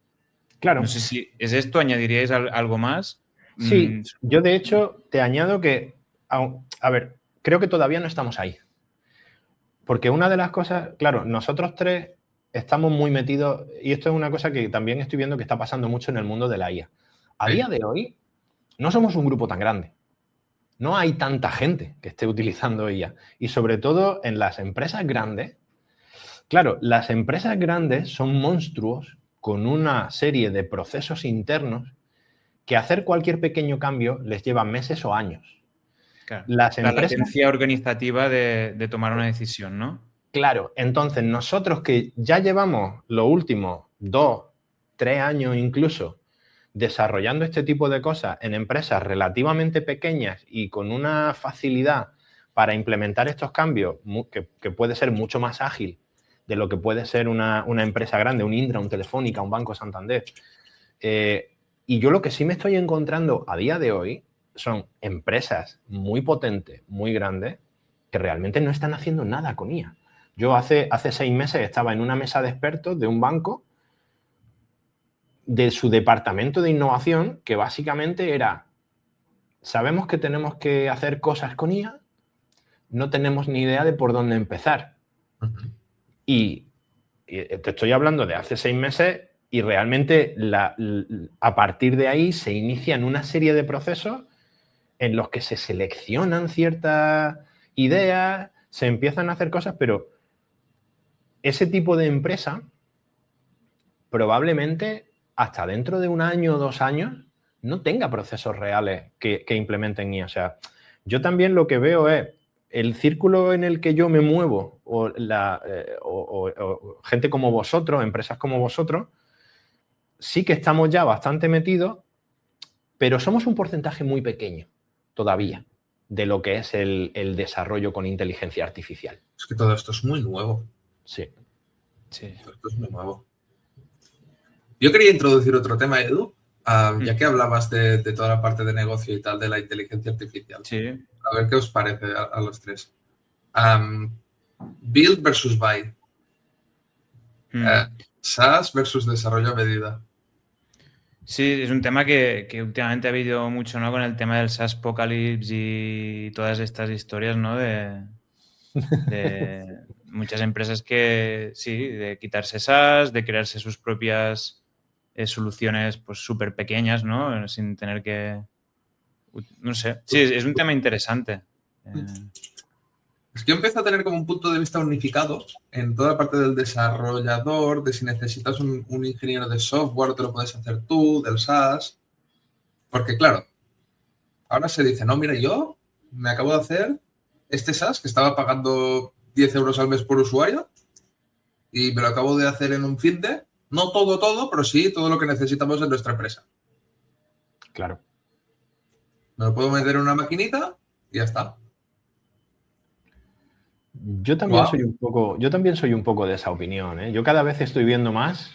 Claro. No sé si es esto, ¿añadiríais algo más? Sí, yo de hecho te añado que, a ver, creo que todavía no estamos ahí. Porque una de las cosas, claro, nosotros tres estamos muy metidos, y esto es una cosa que también estoy viendo que está pasando mucho en el mundo de la IA. A día de hoy no somos un grupo tan grande. No hay tanta gente que esté utilizando IA. Y sobre todo en las empresas grandes. Claro, las empresas grandes son monstruos con una serie de procesos internos que hacer cualquier pequeño cambio les lleva meses o años. Claro, las la empresas, latencia organizativa de tomar una decisión, ¿no? Claro, entonces nosotros que ya llevamos los últimos 2, 3 años incluso desarrollando este tipo de cosas en empresas relativamente pequeñas y con una facilidad para implementar estos cambios que puede ser mucho más ágil de lo que puede ser una empresa grande, un Indra, un Telefónica, un Banco Santander. Y yo lo que sí me estoy encontrando a día de hoy son empresas muy potentes, muy grandes, que realmente no están haciendo nada con IA. Yo hace 6 meses estaba en una mesa de expertos de un banco de su departamento de innovación que básicamente era, sabemos que tenemos que hacer cosas con IA, no tenemos ni idea de por dónde empezar. Y te estoy hablando de hace 6 meses y realmente a partir de ahí se inician una serie de procesos en los que se seleccionan ciertas ideas, se empiezan a hacer cosas, pero ese tipo de empresa probablemente hasta dentro de 1 año o 2 años no tenga procesos reales que implementen IA. O sea, yo también lo que veo es el círculo en el que yo me muevo o gente como vosotros, empresas como vosotros, sí que estamos ya bastante metidos, pero somos un porcentaje muy pequeño todavía de lo que es el desarrollo con inteligencia artificial. Es que todo esto es muy nuevo. Sí. Todo esto es muy nuevo. Yo quería introducir otro tema, Edu, ya que hablabas de toda la parte de negocio y tal, de la inteligencia artificial. Sí. A ver qué os parece a los tres. Build versus buy. SaaS versus desarrollo a medida. Sí, es un tema que últimamente ha habido mucho, ¿no? Con el tema del SaaS Apocalypse y todas estas historias, ¿no? De muchas empresas que, sí, de quitarse SaaS, de crearse sus propias soluciones pues súper pequeñas, ¿no? Sin tener que... No sé. Sí, es un tema interesante. Es que yo empiezo a tener como un punto de vista unificado en toda la parte del desarrollador, de si necesitas un ingeniero de software, te lo puedes hacer tú, del SaaS. Porque claro, ahora se dice, no, mira, yo me acabo de hacer este SaaS que estaba pagando 10 euros al mes por usuario y me lo acabo de hacer en un fin de, no todo, pero sí todo lo que necesitamos en nuestra empresa. Claro. Me lo puedo meter en una maquinita y ya está. Yo también soy un poco de esa opinión, ¿eh? Yo cada vez estoy viendo más,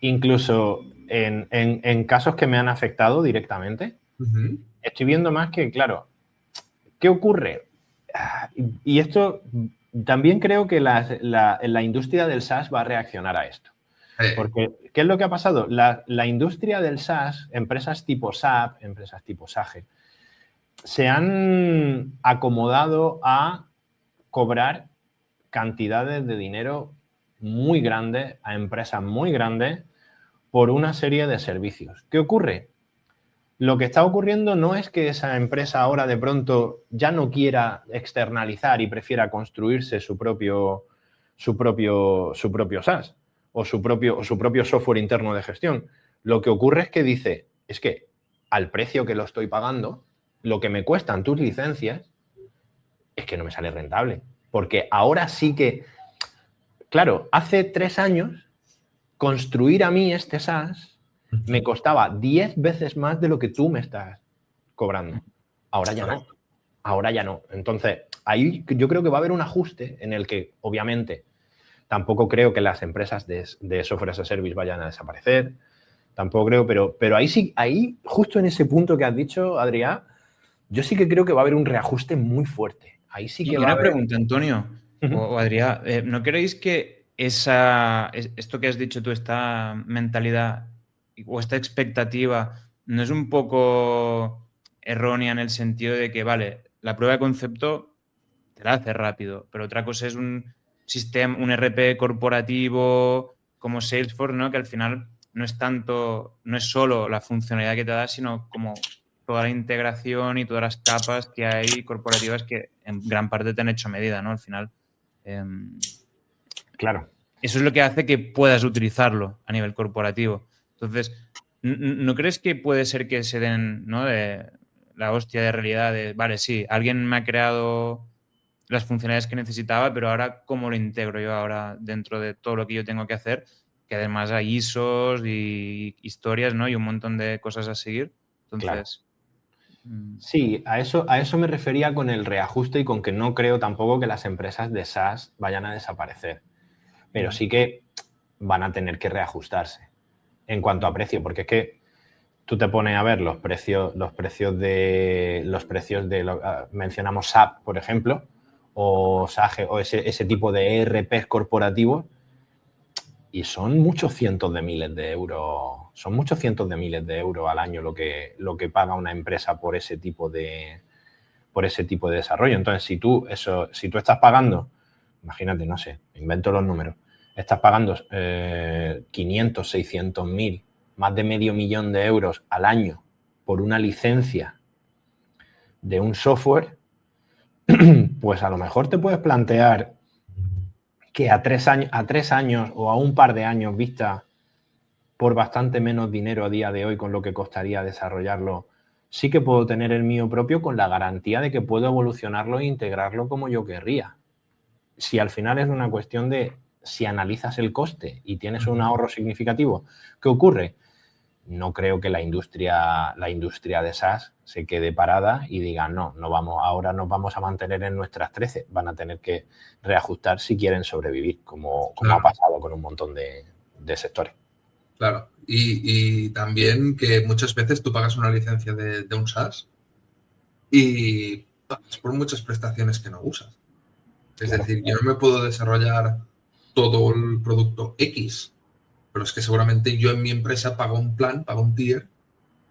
incluso en casos que me han afectado directamente, estoy viendo más que, claro, ¿qué ocurre? Y esto también creo que la industria del SaaS va a reaccionar a esto. Porque, ¿qué es lo que ha pasado? La industria del SaaS, empresas tipo SAP, empresas tipo Sage, se han acomodado a cobrar cantidades de dinero muy grandes a empresas muy grandes por una serie de servicios. ¿Qué ocurre? Lo que está ocurriendo no es que esa empresa ahora de pronto ya no quiera externalizar y prefiera construirse su propio SaaS o su propio software interno de gestión. Lo que ocurre es que dice, es que al precio que lo estoy pagando, lo que me cuestan tus licencias es que no me sale rentable. Porque ahora sí que, claro, hace 3 años construir a mí este SaaS me costaba 10 veces más de lo que tú me estás cobrando. Ahora ya no. Ahora ya no. Entonces, ahí yo creo que va a haber un ajuste en el que, obviamente, tampoco creo que las empresas de software as a service vayan a desaparecer. Tampoco creo, pero ahí sí, ahí, justo en ese punto que has dicho, Adrián, yo sí que creo que va a haber un reajuste muy fuerte. Ahí sí que y va a una haber... pregunta, Antonio o Adrián, ¿no creéis que esto que has dicho tú, esta mentalidad o esta expectativa no es un poco errónea en el sentido de que, vale, la prueba de concepto te la hace rápido, pero otra cosa es un sistema, un ERP corporativo como Salesforce, ¿no? Que al final no es solo la funcionalidad que te da, sino como toda la integración y todas las capas que hay corporativas que en gran parte te han hecho medida, ¿no? Al final. Claro. Eso es lo que hace que puedas utilizarlo a nivel corporativo. Entonces, ¿no crees que puede ser que se den, ¿no?, de la hostia de realidad de, vale, sí, alguien me ha creado las funcionalidades que necesitaba, pero ahora, ¿cómo lo integro yo ahora dentro de todo lo que yo tengo que hacer? Que además hay ISOs y historias, ¿no? Y un montón de cosas a seguir. Entonces... Claro. Sí, a eso me refería con el reajuste y con que no creo tampoco que las empresas de SaaS vayan a desaparecer. Pero sí que van a tener que reajustarse en cuanto a precio, porque es que tú te pones a ver los precios de mencionamos SAP, por ejemplo, o SAGE, o ese tipo de ERPs corporativos, y son muchos cientos de miles de euros. Son muchos cientos de miles de euros al año lo que paga una empresa por ese tipo de desarrollo. Entonces, si tú estás pagando, imagínate, no sé, invento los números, estás pagando 500, 600 mil, más de $500,000 de euros al año por una licencia de un software, pues a lo mejor te puedes plantear que a 3 años o a un par de años vista, por bastante menos dinero a día de hoy con lo que costaría desarrollarlo, sí que puedo tener el mío propio con la garantía de que puedo evolucionarlo e integrarlo como yo querría. Si al final es una cuestión de si analizas el coste y tienes un ahorro significativo, ¿qué ocurre? No creo que la industria de SaaS se quede parada y diga, no vamos, ahora nos vamos a mantener en nuestras 13. Van a tener que reajustar si quieren sobrevivir, como claro, ha pasado con un montón de sectores. Claro. Y también que muchas veces tú pagas una licencia de un SaaS y pagas por muchas prestaciones que no usas. Es claro, decir, yo no me puedo desarrollar todo el producto X, pero es que seguramente yo en mi empresa pago un plan, pago un tier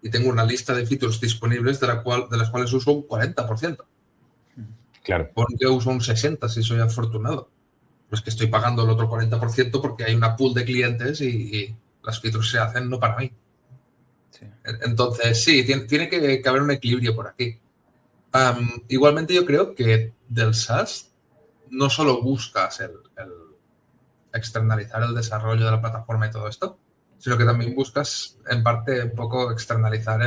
y tengo una lista de features disponibles de las cuales uso un 40%. Claro. Porque uso un 60% si soy afortunado. Pues que estoy pagando el otro 40% porque hay una pool de clientes y las features se hacen no para mí. Sí. Entonces, sí, tiene que haber un equilibrio por aquí. Igualmente yo creo que del SaaS no solo buscas el externalizar el desarrollo de la plataforma y todo esto, sino que también buscas, en parte, un poco externalizar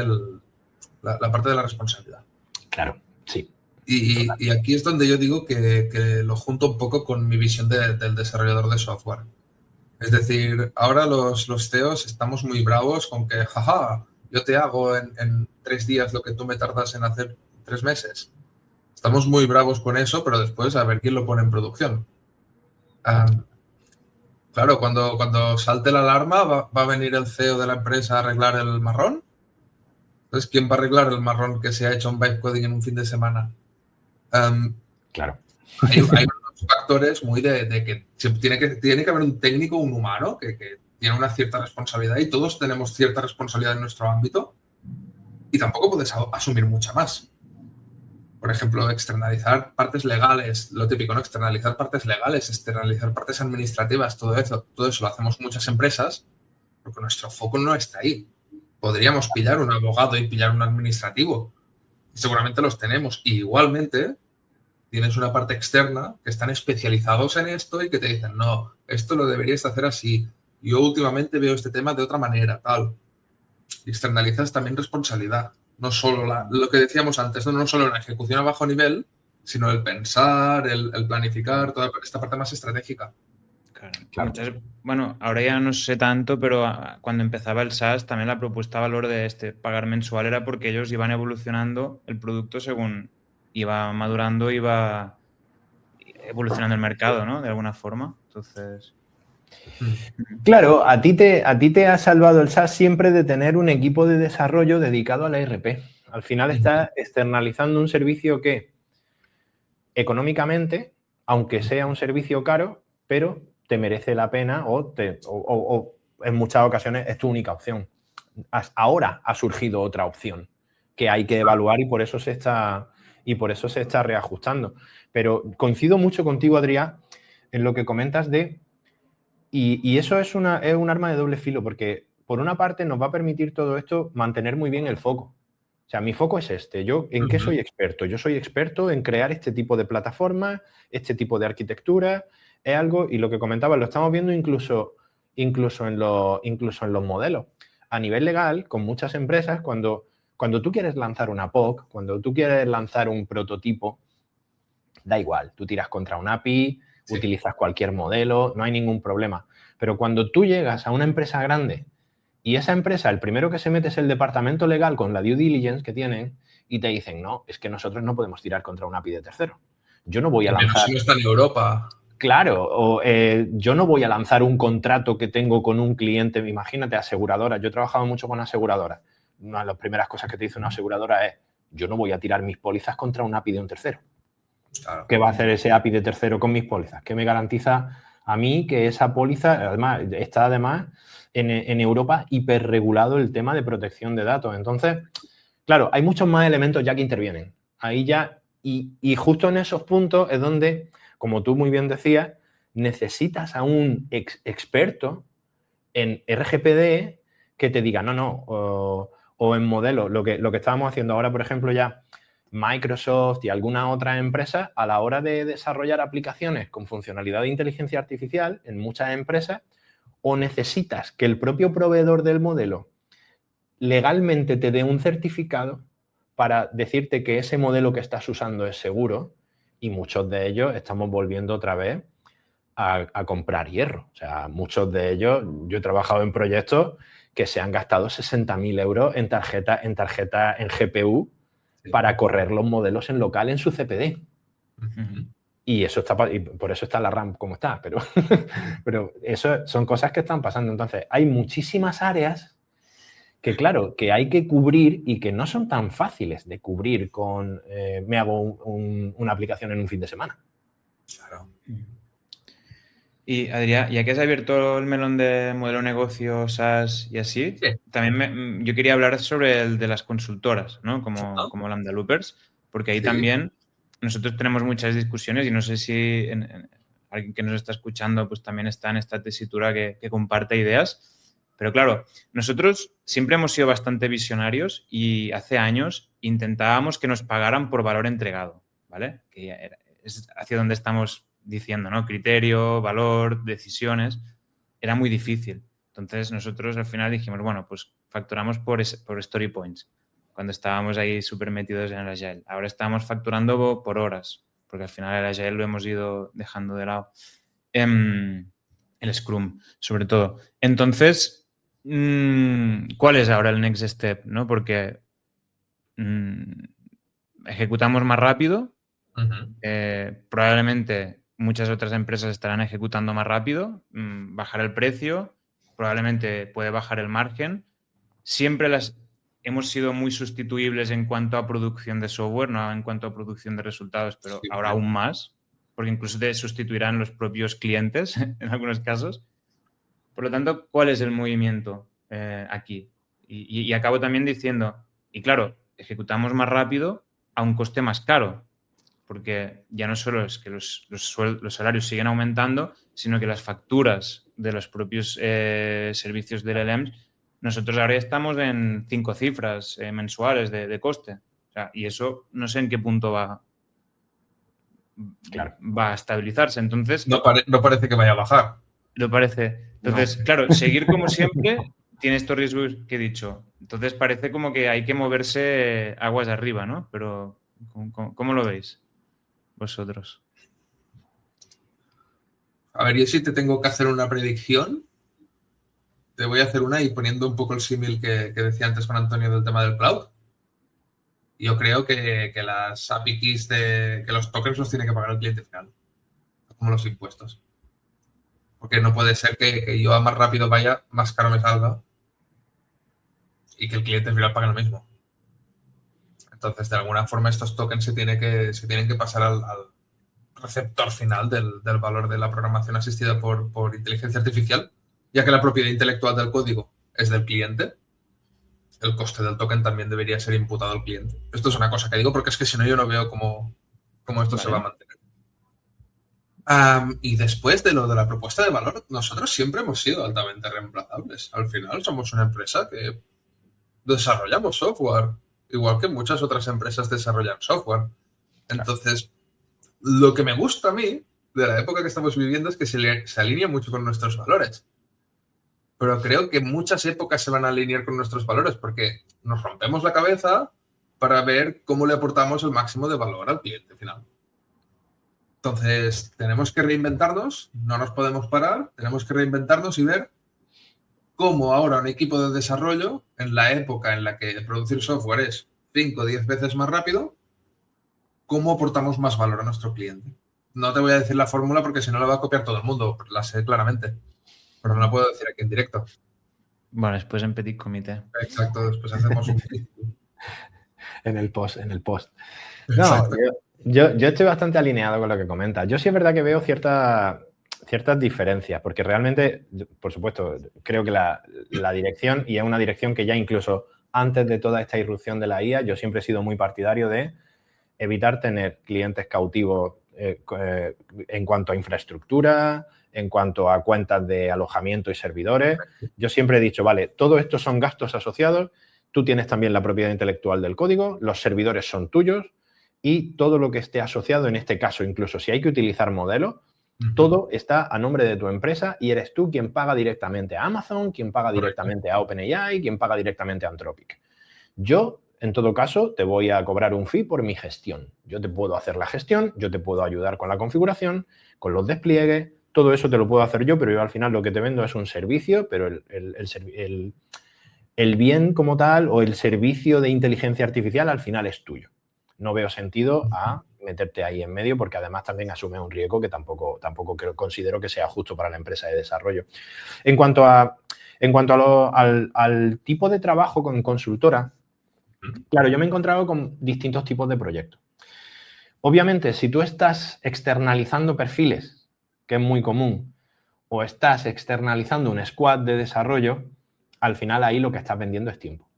la parte de la responsabilidad. Claro, sí. Y aquí es donde yo digo que lo junto un poco con mi visión del desarrollador de software. Es decir, ahora los CEOs estamos muy bravos con que, jaja, yo te hago en 3 días lo que tú me tardas en hacer 3 meses. Estamos muy bravos con eso, pero después a ver quién lo pone en producción. Claro, cuando salte la alarma, ¿va a venir el CEO de la empresa a arreglar el marrón? Entonces, ¿quién va a arreglar el marrón que se ha hecho en vibe coding en un fin de semana? Claro. Hay unos factores muy de que tiene que haber un técnico, un humano, que tiene una cierta responsabilidad y todos tenemos cierta responsabilidad en nuestro ámbito y tampoco puedes asumir mucha más. Por ejemplo, externalizar partes legales, lo típico, ¿no? Externalizar partes legales, externalizar partes administrativas, todo eso lo hacemos muchas empresas porque nuestro foco no está ahí. Podríamos pillar un abogado y pillar un administrativo. Y seguramente los tenemos. Y igualmente tienes una parte externa que están especializados en esto y que te dicen, no, esto lo deberías hacer así. Yo últimamente veo este tema de otra manera, tal. Y externalizas también responsabilidad. No solo lo que decíamos antes, no solo la ejecución a bajo nivel, sino el pensar, el planificar, toda esta parte más estratégica. Claro. Bueno, ahora ya no sé tanto, pero cuando empezaba el SaaS, también la propuesta de valor de pagar mensual era porque ellos iban evolucionando el producto según iba madurando, iba evolucionando el mercado, ¿no? De alguna forma. Entonces... Claro, a ti te ha salvado el SaaS siempre de tener un equipo de desarrollo dedicado a la ERP. Al final estás externalizando un servicio que económicamente, aunque sea un servicio caro, pero te merece la pena o en muchas ocasiones es tu única opción. Ahora ha surgido otra opción que hay que evaluar y por eso se está reajustando. Pero coincido mucho contigo, Adrián, en lo que comentas de... Y eso es un arma de doble filo, porque por una parte nos va a permitir todo esto mantener muy bien el foco. O sea, mi foco es este. ¿Yo en qué soy experto? Yo soy experto en crear este tipo de plataformas, este tipo de arquitectura. Es algo, y lo que comentaba, lo estamos viendo incluso en los modelos. A nivel legal, con muchas empresas, cuando tú quieres lanzar una POC, cuando tú quieres lanzar un prototipo, da igual, tú tiras contra un API, utilizas cualquier modelo, no hay ningún problema. Pero cuando tú llegas a una empresa grande y esa empresa, el primero que se mete es el departamento legal con la due diligence que tienen y te dicen, no, es que nosotros no podemos tirar contra un API de tercero. Yo no voy a lanzar... Si no está en Europa. Claro, yo no voy a lanzar un contrato que tengo con un cliente, imagínate, aseguradora. Yo he trabajado mucho con aseguradoras. Una de las primeras cosas que te dice una aseguradora es, yo no voy a tirar mis pólizas contra un API de un tercero. Claro. ¿Qué va a hacer ese API de tercero con mis pólizas? ¿Qué me garantiza a mí que esa póliza, además, está en Europa hiperregulado el tema de protección de datos? Entonces, claro, hay muchos más elementos ya que intervienen. Ahí ya, y justo en esos puntos es donde, como tú muy bien decías, necesitas a un experto en RGPD que te diga, no, o en modelos. Lo que estábamos haciendo ahora, por ejemplo, ya Microsoft y algunas otras empresas, a la hora de desarrollar aplicaciones con funcionalidad de inteligencia artificial en muchas empresas, o necesitas que el propio proveedor del modelo legalmente te dé un certificado para decirte que ese modelo que estás usando es seguro, y muchos de ellos estamos volviendo otra vez a comprar hierro. O sea, muchos de ellos, yo he trabajado en proyectos que se han gastado 60.000 euros en GPU para correr los modelos en local en su CPD. Y eso y por eso está la RAM como está, pero eso son cosas que están pasando. Entonces, hay muchísimas áreas que, claro, que hay que cubrir y que no son tan fáciles de cubrir con me hago una aplicación en un fin de semana. Claro. Y Adrián, ya que has abierto el melón de modelo de negocio, SaaS y así, también yo quería hablar sobre el de las consultoras, ¿no? Como Lambda Loopers, porque ahí también nosotros tenemos muchas discusiones y no sé si alguien que nos está escuchando pues también está en esta tesitura que comparte ideas. Pero claro, nosotros siempre hemos sido bastante visionarios y hace años intentábamos que nos pagaran por valor entregado, ¿vale? Que es hacia donde estamos diciendo, ¿no? Criterio, valor, decisiones. Era muy difícil. Entonces, nosotros al final dijimos, bueno, pues facturamos por story points, cuando estábamos ahí súper metidos en el Agile. Ahora estamos facturando por horas, porque al final el Agile lo hemos ido dejando de lado. El Scrum, sobre todo. Entonces, ¿cuál es ahora el next step? ¿No? Porque ejecutamos más rápido, probablemente muchas otras empresas estarán ejecutando más rápido, bajar el precio, probablemente puede bajar el margen. Siempre hemos sido muy sustituibles en cuanto a producción de software, no en cuanto a producción de resultados, pero ahora aún más, porque incluso te sustituirán los propios clientes en algunos casos. Por lo tanto, ¿cuál es el movimiento aquí? Y acabo también diciendo, y claro, ejecutamos más rápido, a un coste más caro, porque ya no solo es que los salarios siguen aumentando, sino que las facturas de los propios servicios del LLM, nosotros ahora estamos en 5 cifras mensuales de coste. O sea, y eso no sé en qué punto va a estabilizarse. Entonces, no parece que vaya a bajar. No parece. Entonces, claro, seguir como siempre tiene estos riesgos que he dicho. Entonces parece como que hay que moverse aguas arriba, ¿no? Pero ¿cómo lo veis vosotros? A ver, yo sí te tengo que hacer una predicción. Te voy a hacer una y poniendo un poco el símil que decía antes con Antonio del tema del cloud. Yo creo que las API keys que los tokens los tiene que pagar el cliente final, como los impuestos. Porque no puede ser que yo a más rápido vaya, más caro me salga y que el cliente final pague lo mismo. Entonces, de alguna forma, estos tokens se tienen que pasar al receptor final del valor de la programación asistida por inteligencia artificial, ya que la propiedad intelectual del código es del cliente. El coste del token también debería ser imputado al cliente. Esto es una cosa que digo porque es que si no yo no veo cómo esto se va a mantener. Y después de lo de la propuesta de valor, nosotros siempre hemos sido altamente reemplazables. Al final somos una empresa que desarrollamos software, igual que muchas otras empresas desarrollan software. Entonces, lo que me gusta a mí de la época que estamos viviendo es que se alinea mucho con nuestros valores. Pero creo que muchas épocas se van a alinear con nuestros valores porque nos rompemos la cabeza para ver cómo le aportamos el máximo de valor al cliente final. Entonces, tenemos que reinventarnos, no nos podemos parar, tenemos que reinventarnos y ver cómo ahora un equipo de desarrollo, en la época en la que producir software es 5 o 10 veces más rápido, cómo aportamos más valor a nuestro cliente. No te voy a decir la fórmula porque si no la va a copiar todo el mundo, la sé claramente, pero no la puedo decir aquí en directo. Bueno, después en petit comité. Exacto, después hacemos un... en el post. No, yo estoy bastante alineado con lo que comentas. Yo sí es verdad que veo ciertas diferencias, porque realmente, por supuesto, creo que la dirección, y es una dirección que ya incluso antes de toda esta irrupción de la IA, yo siempre he sido muy partidario de evitar tener clientes cautivos en cuanto a infraestructura, en cuanto a cuentas de alojamiento y servidores. Yo siempre he dicho, vale, todo esto son gastos asociados, tú tienes también la propiedad intelectual del código, los servidores son tuyos y todo lo que esté asociado, en este caso, incluso si hay que utilizar modelos, todo está a nombre de tu empresa y eres tú quien paga directamente a Amazon, quien paga directamente a OpenAI, quien paga directamente a Anthropic. Yo, en todo caso, te voy a cobrar un fee por mi gestión. Yo te puedo hacer la gestión, yo te puedo ayudar con la configuración, con los despliegues, todo eso te lo puedo hacer yo, pero yo al final lo que te vendo es un servicio, pero el bien como tal o el servicio de inteligencia artificial al final es tuyo. No veo sentido a meterte ahí en medio porque además también asume un riesgo que tampoco considero que sea justo para la empresa de desarrollo. En cuanto al tipo de trabajo con consultora, claro, yo me he encontrado con distintos tipos de proyectos. Obviamente, si tú estás externalizando perfiles, que es muy común, o estás externalizando un squad de desarrollo, al final ahí lo que estás vendiendo es tiempo.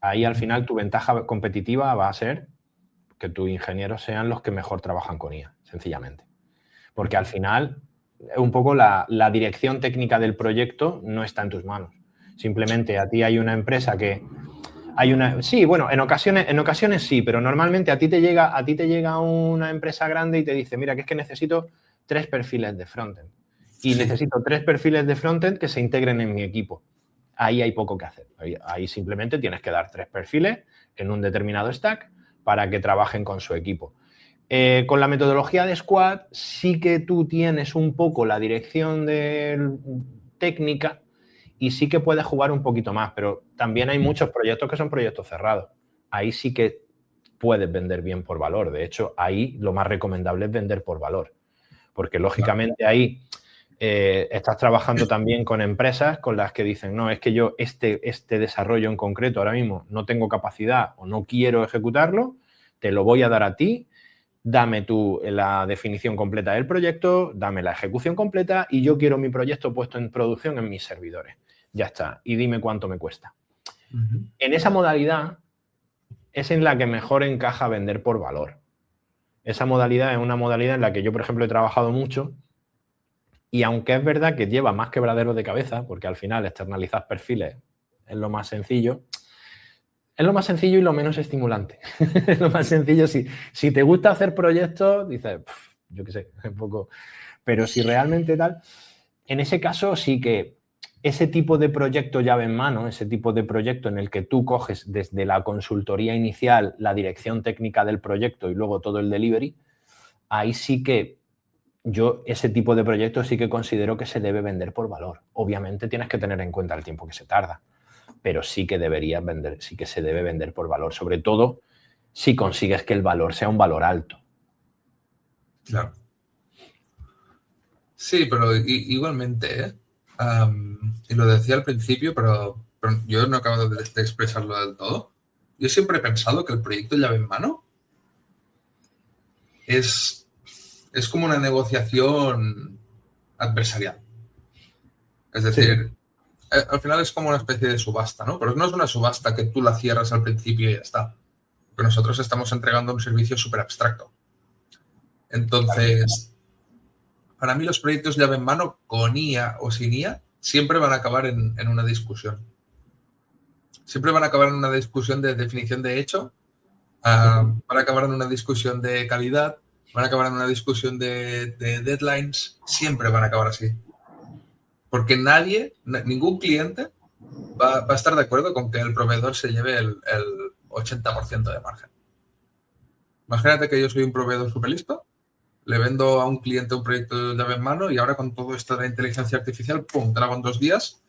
Ahí al final tu ventaja competitiva va a ser que tus ingenieros sean los que mejor trabajan con IA, sencillamente. Porque al final, un poco la dirección técnica del proyecto no está en tus manos. Simplemente a ti hay una empresa que... Sí, bueno, en ocasiones sí, pero normalmente a ti te llega una empresa grande y te dice, mira, que es que necesito 3 perfiles de frontend. Y necesito 3 perfiles de frontend que se integren en mi equipo. Ahí hay poco que hacer. Ahí simplemente tienes que dar 3 perfiles en un determinado stack para que trabajen con su equipo. Con la metodología de Squad sí que tú tienes un poco la dirección técnica y sí que puedes jugar un poquito más, pero también hay muchos proyectos que son proyectos cerrados. Ahí sí que puedes vender bien por valor. De hecho, ahí lo más recomendable es vender por valor, porque lógicamente ahí estás trabajando también con empresas con las que dicen, no, es que yo este desarrollo en concreto ahora mismo no tengo capacidad o no quiero ejecutarlo, te lo voy a dar a ti, dame tú la definición completa del proyecto, dame la ejecución completa y yo quiero mi proyecto puesto en producción en mis servidores. Ya está. Y dime cuánto me cuesta. En esa modalidad, es en la que mejor encaja vender por valor. Esa modalidad es una modalidad en la que yo, por ejemplo, he trabajado mucho y aunque es verdad que lleva más quebraderos de cabeza, porque al final externalizar perfiles es lo más sencillo, es lo más sencillo y lo menos estimulante. Es lo más sencillo. Si te gusta hacer proyectos, dices, yo qué sé, un poco... Pero si realmente tal, en ese caso sí que ese tipo de proyecto llave en mano, ese tipo de proyecto en el que tú coges desde la consultoría inicial la dirección técnica del proyecto y luego todo el delivery, ahí sí que yo ese tipo de proyectos sí que considero que se debe vender por valor. Obviamente tienes que tener en cuenta el tiempo que se tarda, pero sí que deberías vender, sí que se debe vender por valor, sobre todo si consigues que el valor sea un valor alto. Claro. Sí, pero igualmente, ¿eh? Y lo decía al principio, pero yo no acabo de expresarlo del todo. Yo siempre he pensado que el proyecto llave en mano es como una negociación adversarial. Es decir, al final es como una especie de subasta, ¿no? Pero no es una subasta que tú la cierras al principio y ya está. Porque nosotros estamos entregando un servicio súper abstracto. Entonces, para mí los proyectos llave en mano, con IA o sin IA, siempre van a acabar en una discusión. Siempre van a acabar en una discusión de definición de hecho, van a acabar en una discusión de calidad, van a acabar en una discusión de deadlines, siempre van a acabar así. Porque ningún cliente va a estar de acuerdo con que el proveedor se lleve el 80% de margen. Imagínate que yo soy un proveedor súper listo, le vendo a un cliente un proyecto de llave en mano y ahora con todo esto de inteligencia artificial, ¡pum!, te lo hago en 2 días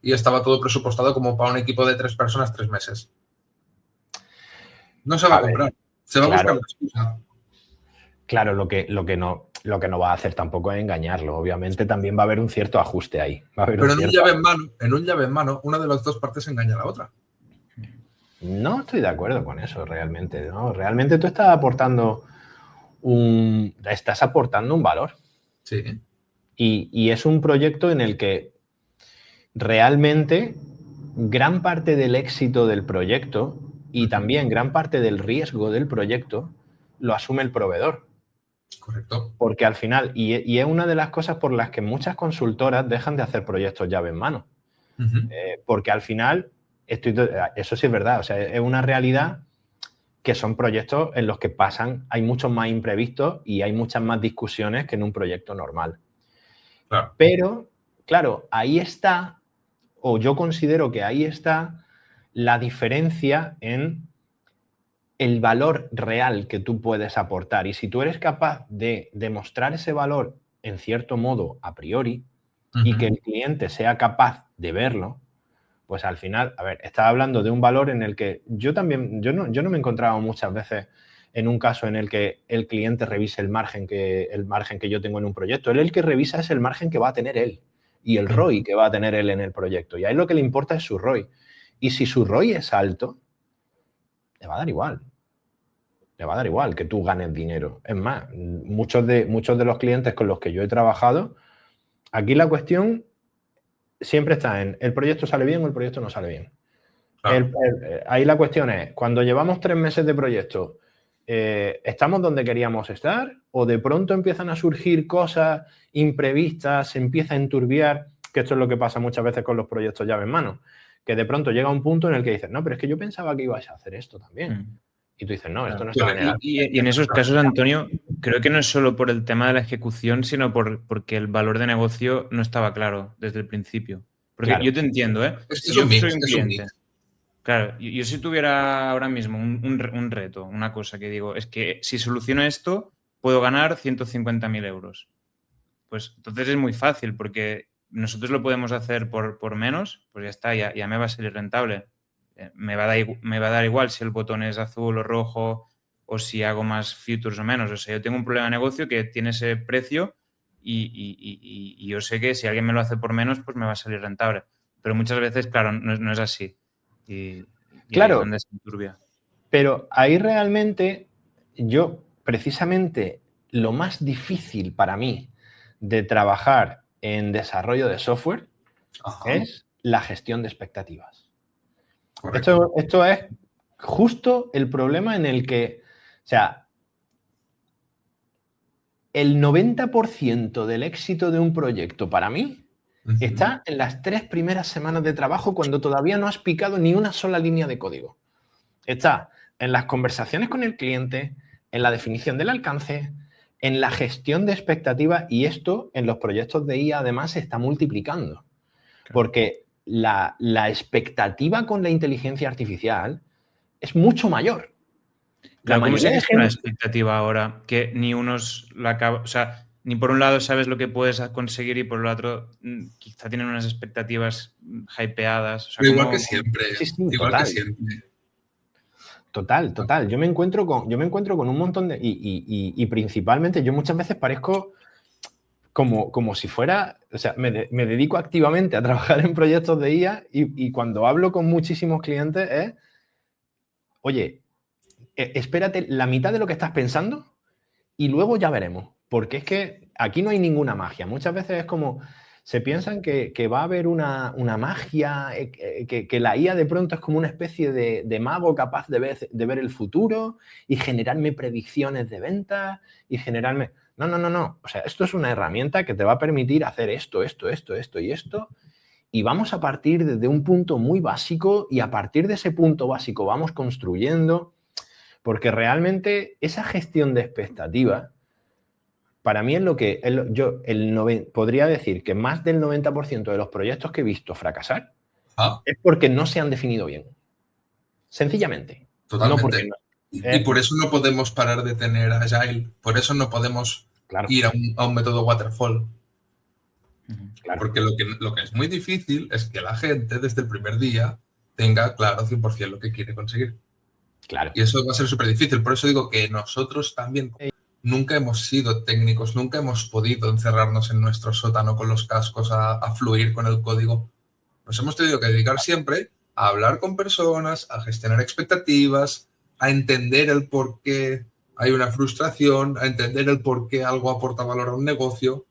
y estaba todo presupuestado como para un equipo de 3 personas 3 meses. No se va a comprar, se va a buscar la excusa. Claro, lo que no va a hacer tampoco es engañarlo. Obviamente también va a haber un cierto ajuste ahí. Pero en un llave en mano, una de las dos partes engaña a la otra. No estoy de acuerdo con eso realmente, ¿no? Realmente tú estás aportando un valor. Sí. Y es un proyecto en el que realmente gran parte del éxito del proyecto y también gran parte del riesgo del proyecto lo asume el proveedor. Correcto. Porque al final, y es una de las cosas por las que muchas consultoras dejan de hacer proyectos llave en mano. Porque al final, eso sí es verdad, o sea, es una realidad que son proyectos en los que hay muchos más imprevistos y hay muchas más discusiones que en un proyecto normal. Claro. Pero, claro, ahí está, o yo considero que ahí está la diferencia en el valor real que tú puedes aportar. Y si tú eres capaz de demostrar ese valor en cierto modo a priori y que el cliente sea capaz de verlo, pues al final, a ver, estaba hablando de un valor en el que yo no me he encontrado muchas veces en un caso en el que el cliente revise el margen que yo tengo en un proyecto. Él el que revisa es el margen que va a tener él y el ROI que va a tener él en el proyecto. Y a él lo que le importa es su ROI. Y si su ROI es alto, le va a dar igual. Le va a dar igual que tú ganes dinero. Es más, muchos de los clientes con los que yo he trabajado, aquí la cuestión siempre está en el proyecto sale bien o el proyecto no sale bien. Claro. Ahí la cuestión es, cuando llevamos 3 meses de proyecto, ¿estamos donde queríamos estar? ¿O de pronto empiezan a surgir cosas imprevistas, se empieza a enturbiar? Que esto es lo que pasa muchas veces con los proyectos llave en mano. Que de pronto llega un punto en el que dices, no, pero es que yo pensaba que ibas a hacer esto también. Y tú dices, no, esto no está generado. Y en esos casos, Antonio, creo que no es solo por el tema de la ejecución, sino porque el valor de negocio no estaba claro desde el principio. Porque claro, yo te entiendo, ¿eh? Si yo soy un cliente, claro, yo si tuviera ahora mismo un reto, una cosa que digo, es que si soluciono esto, puedo ganar 150.000 euros. Pues entonces es muy fácil, porque nosotros lo podemos hacer por menos, pues ya está, ya me va a salir rentable. Me va a dar igual si el botón es azul o rojo o si hago más futures o menos. O sea, yo tengo un problema de negocio que tiene ese precio y yo sé que si alguien me lo hace por menos, pues me va a salir rentable. Pero muchas veces, claro, no es así. Y claro, ahí es donde se enturbia. Pero ahí realmente yo, precisamente, lo más difícil para mí de trabajar en desarrollo de software es la gestión de expectativas. Esto es justo el problema en el que, o sea, el 90% del éxito de un proyecto para mí está en las 3 primeras semanas de trabajo cuando todavía no has picado ni una sola línea de código. Está en las conversaciones con el cliente, en la definición del alcance, en la gestión de expectativas, y esto en los proyectos de IA además se está multiplicando. Claro. Porque la expectativa con la inteligencia artificial es mucho mayor. La mayoría es una expectativa ahora que ni unos lo acaba, o sea, ni por un lado sabes lo que puedes conseguir y por el otro quizá tienen unas expectativas hypeadas. O sea, igual que siempre. Sí, igual total. Que siempre. Total. Yo me encuentro con un montón de... Y principalmente yo muchas veces parezco como si fuera... O sea, me dedico activamente a trabajar en proyectos de IA y cuando hablo con muchísimos clientes es... Oye, espérate la mitad de lo que estás pensando y luego ya veremos. Porque es que aquí no hay ninguna magia. Muchas veces es como... Se piensan que va a haber una magia, que la IA de pronto es como una especie de mago capaz de ver el futuro y generarme predicciones de ventas y generarme... No. O sea, esto es una herramienta que te va a permitir hacer esto y esto. Y vamos a partir de un punto muy básico y a partir de ese punto básico vamos construyendo, porque realmente esa gestión de expectativas para mí es lo que podría decir que más del 90% de los proyectos que he visto fracasar es porque no se han definido bien. Sencillamente. Totalmente. Y por eso no podemos parar de tener Agile. Por eso no podemos ir a un método waterfall. Claro. Porque lo que es muy difícil es que la gente desde el primer día tenga claro 100% lo que quiere conseguir. Claro. Y eso va a ser súper difícil. Por eso digo que nosotros también... Nunca hemos sido técnicos, nunca hemos podido encerrarnos en nuestro sótano con los cascos a fluir con el código. Nos hemos tenido que dedicar siempre a hablar con personas, a gestionar expectativas, a entender el por qué hay una frustración, a entender el por qué algo aporta valor a un negocio.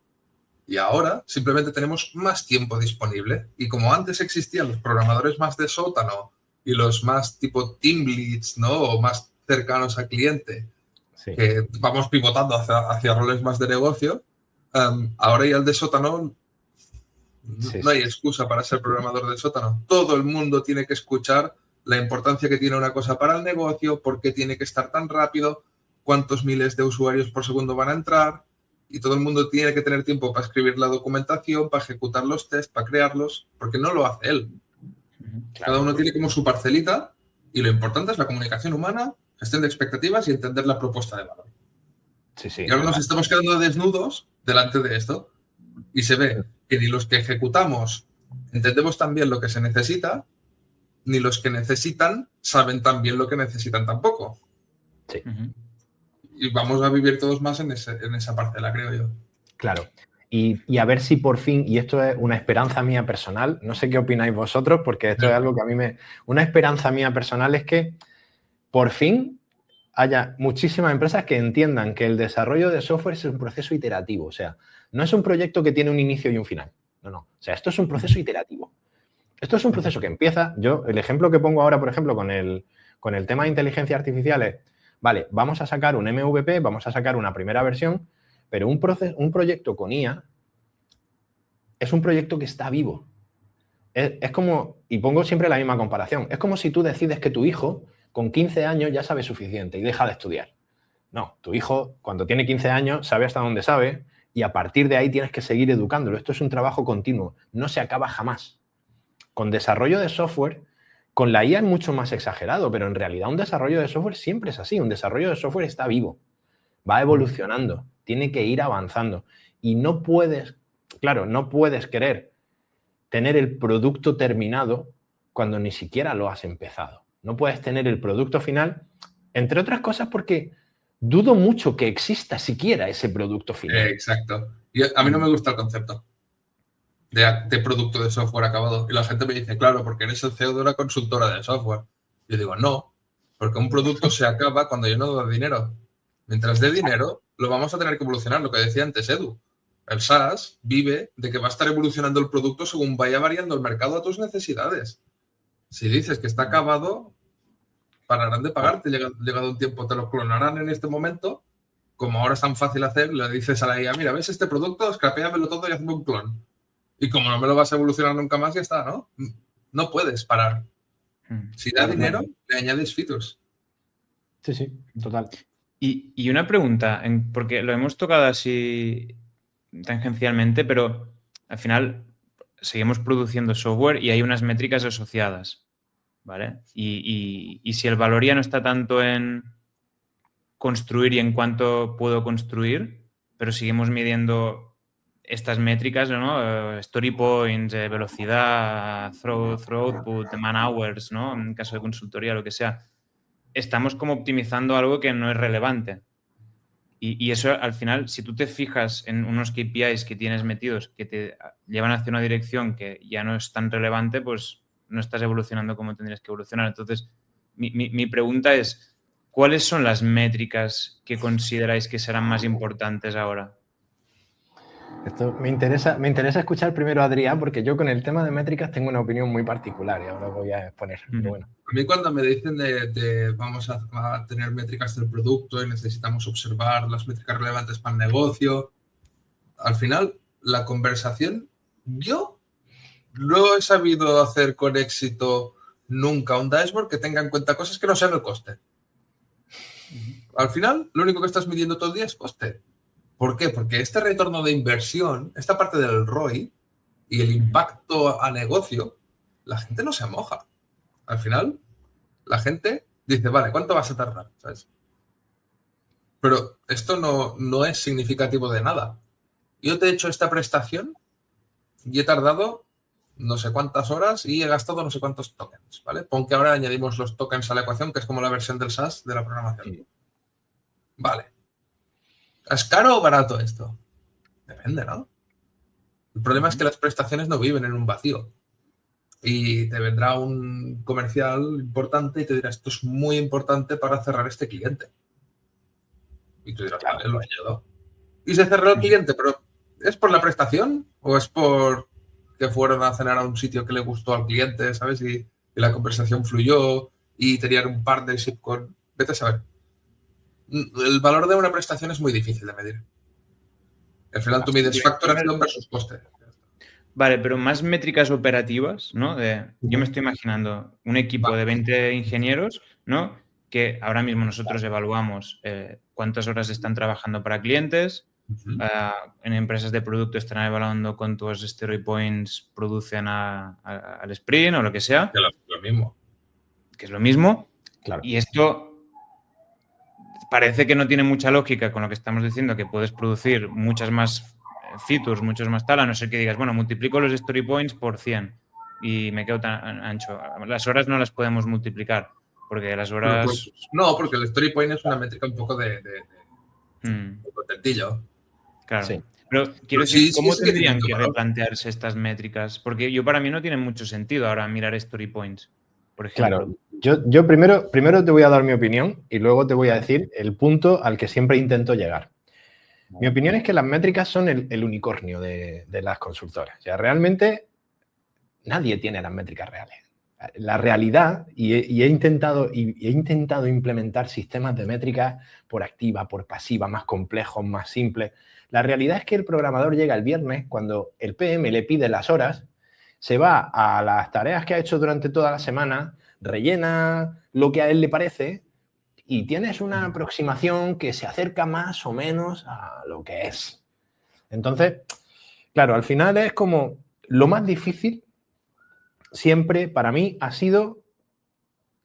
Y ahora simplemente tenemos más tiempo disponible. Y como antes existían los programadores más de sótano y los más tipo team leads, ¿no? O más cercanos al cliente, sí, que vamos pivotando hacia roles más de negocio, ahora ya el de sótano no hay excusa para ser programador de sótano. Todo el mundo tiene que escuchar la importancia que tiene una cosa para el negocio, por qué tiene que estar tan rápido, cuántos miles de usuarios por segundo van a entrar, y todo el mundo tiene que tener tiempo para escribir la documentación, para ejecutar los tests, para crearlos, porque no lo hace él. Claro. Cada uno tiene como su parcelita y lo importante es la comunicación humana, gestión de expectativas y entender la propuesta de valor. Y ahora nos estamos quedando desnudos delante de esto y se ve que ni los que ejecutamos entendemos tan bien lo que se necesita, ni los que necesitan saben tan bien lo que necesitan tampoco. Sí. Y vamos a vivir todos más en esa parcela, creo yo. Claro. Y a ver si por fin, y esto es una esperanza mía personal, no sé qué opináis vosotros, porque esto es algo que a mí una esperanza mía personal es que por fin haya muchísimas empresas que entiendan que el desarrollo de software es un proceso iterativo. O sea, no es un proyecto que tiene un inicio y un final. No. O sea, esto es un proceso iterativo. Esto es un proceso que empieza. El ejemplo que pongo ahora, por ejemplo, con el tema de inteligencia artificial es, vale, vamos a sacar un MVP, vamos a sacar una primera versión, pero un proyecto con IA es un proyecto que está vivo. Es como, y pongo siempre la misma comparación, es como si tú decides que tu hijo con 15 años ya sabe suficiente y deja de estudiar. No, tu hijo cuando tiene 15 años sabe hasta dónde sabe y a partir de ahí tienes que seguir educándolo. Esto es un trabajo continuo, no se acaba jamás. Con desarrollo de software, con la IA es mucho más exagerado, pero en realidad un desarrollo de software siempre es así. Un desarrollo de software está vivo, va evolucionando, tiene que ir avanzando. Y no puedes querer tener el producto terminado cuando ni siquiera lo has empezado. No puedes tener el producto final, entre otras cosas porque dudo mucho que exista siquiera ese producto final. Exacto. Y a mí no me gusta el concepto de producto de software acabado. Y la gente me dice, claro, porque eres el CEO de una consultora de software. Yo digo, no, porque un producto se acaba cuando yo no doy dinero. Mientras dé dinero, lo vamos a tener que evolucionar, lo que decía antes Edu. El SaaS vive de que va a estar evolucionando el producto según vaya variando el mercado a tus necesidades. Si dices que está acabado, pararán de pagarte. Llegado un tiempo, te lo clonarán en este momento. Como ahora es tan fácil hacer, le dices a la IA, mira, ¿ves este producto? Scrapéamelo todo y hazme un clon. Y como no me lo vas a evolucionar nunca más, ya está, ¿no? No puedes parar. Si da dinero, le añades features. Sí, total. Y una pregunta, porque lo hemos tocado así tangencialmente, pero al final seguimos produciendo software y hay unas métricas asociadas, ¿vale? Y si el valor ya no está tanto en construir y en cuánto puedo construir, pero seguimos midiendo estas métricas, ¿no? Story points, velocidad, throughput, man hours, ¿no? En caso de consultoría, lo que sea. Estamos como optimizando algo que no es relevante. Y eso, al final, si tú te fijas en unos KPIs que tienes metidos que te llevan hacia una dirección que ya no es tan relevante, pues no estás evolucionando como tendrías que evolucionar. Entonces, mi pregunta es, ¿cuáles son las métricas que consideráis que serán más importantes ahora? Esto me interesa escuchar primero a Adrián, porque yo con el tema de métricas tengo una opinión muy particular y ahora voy a exponer. Pero bueno. A mí cuando me dicen de vamos a tener métricas del producto y necesitamos observar las métricas relevantes para el negocio, al final la conversación, yo no he sabido hacer con éxito nunca un dashboard que tenga en cuenta cosas que no sean el coste. Al final, lo único que estás midiendo todo el día es coste. ¿Por qué? Porque este retorno de inversión, esta parte del ROI y el impacto a negocio, la gente no se moja. Al final, la gente dice, vale, ¿cuánto vas a tardar? ¿Sabes? Pero esto no es significativo de nada. Yo te he hecho esta prestación y he tardado no sé cuántas horas y he gastado no sé cuántos tokens, ¿vale? Pon que ahora añadimos los tokens a la ecuación, que es como la versión del SaaS de la programación. Vale. ¿Es caro o barato esto? Depende, ¿no? El problema es que las prestaciones no viven en un vacío. Y te vendrá un comercial importante y te dirá, esto es muy importante para cerrar este cliente. Y tú dirás, vale, lo añado. Y se cerró el cliente, pero ¿es por la prestación o es por que fueron a cenar a un sitio que le gustó al cliente, ¿sabes? Y la conversación fluyó y tenían un partnership con... Vete a saber. El valor de una prestación es muy difícil de medir. Al final tú mides facturación versus coste. Vale, pero más métricas operativas, ¿no? Yo me estoy imaginando un equipo de 20 ingenieros, ¿no? Que ahora mismo nosotros evaluamos cuántas horas están trabajando para clientes. En empresas de producto están evaluando cuántos story points producen al sprint o lo que sea. Que lo mismo. Que es lo mismo. Claro. Y esto parece que no tiene mucha lógica con lo que estamos diciendo, que puedes producir muchas más features, muchos más tal, a no ser que digas, bueno, multiplico los story points por 100 y me quedo tan ancho. Las horas no las podemos multiplicar, porque las horas... No, porque el story point es una métrica un poco de contentillo. Claro. Sí. Pero quiero decir, ¿cómo tendrían que replantearse estas métricas? Porque para mí no tiene mucho sentido ahora mirar story points, por ejemplo. Claro, yo primero te voy a dar mi opinión y luego te voy a decir el punto al que siempre intento llegar. Mi opinión es que las métricas son el unicornio de las consultoras. O sea, realmente nadie tiene las métricas reales. La realidad, y he intentado implementar sistemas de métricas por activa, por pasiva, más complejos, más simples. La realidad es que el programador llega el viernes, cuando el PM le pide las horas, se va a las tareas que ha hecho durante toda la semana, rellena lo que a él le parece y tienes una aproximación que se acerca más o menos a lo que es. Entonces, claro, al final es como lo más difícil siempre para mí ha sido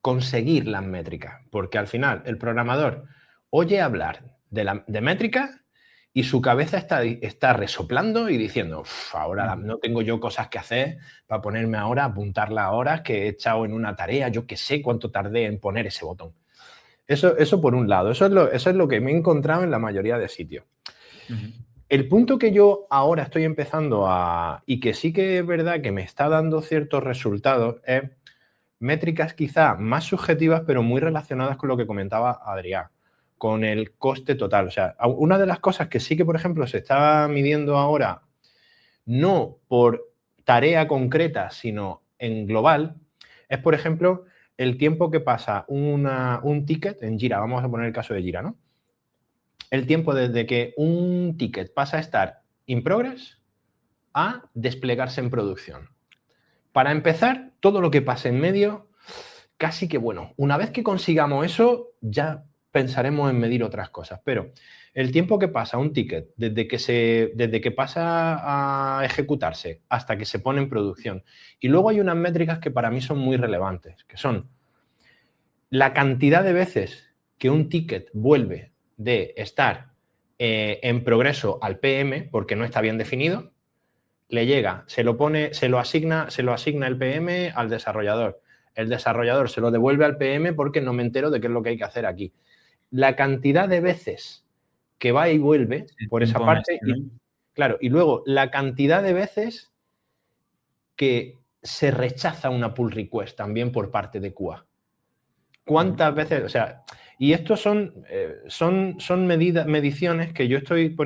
conseguir las métricas, porque al final el programador oye hablar de métricas y su cabeza está resoplando y diciendo, ahora no tengo yo cosas que hacer para ponerme ahora, apuntar las horas que he echado en una tarea, yo que sé cuánto tardé en poner ese botón. Eso por un lado, eso es lo que me he encontrado en la mayoría de sitios. El punto que yo ahora estoy empezando y que sí que es verdad que me está dando ciertos resultados es métricas quizá más subjetivas, pero muy relacionadas con lo que comentaba Adrián, con el coste total. O sea, una de las cosas que sí que, por ejemplo, se está midiendo ahora, no por tarea concreta, sino en global, es, por ejemplo, el tiempo que pasa un ticket en Jira, vamos a poner el caso de Jira, ¿no? El tiempo desde que un ticket pasa a estar in progress a desplegarse en producción. Para empezar, todo lo que pase en medio, casi que bueno, una vez que consigamos eso, ya pensaremos en medir otras cosas, pero el tiempo que pasa un ticket desde que pasa a ejecutarse hasta que se pone en producción. Y luego hay unas métricas que para mí son muy relevantes, que son la cantidad de veces que un ticket vuelve de estar en progreso al PM porque no está bien definido, le llega, se lo asigna el PM al desarrollador. El desarrollador se lo devuelve al PM porque no me entero de qué es lo que hay que hacer aquí. La cantidad de veces que va y vuelve por esa parte, claro, y luego la cantidad de veces que se rechaza una pull request también por parte de QA. ¿Cuántas veces? O sea, y estos son mediciones que yo estoy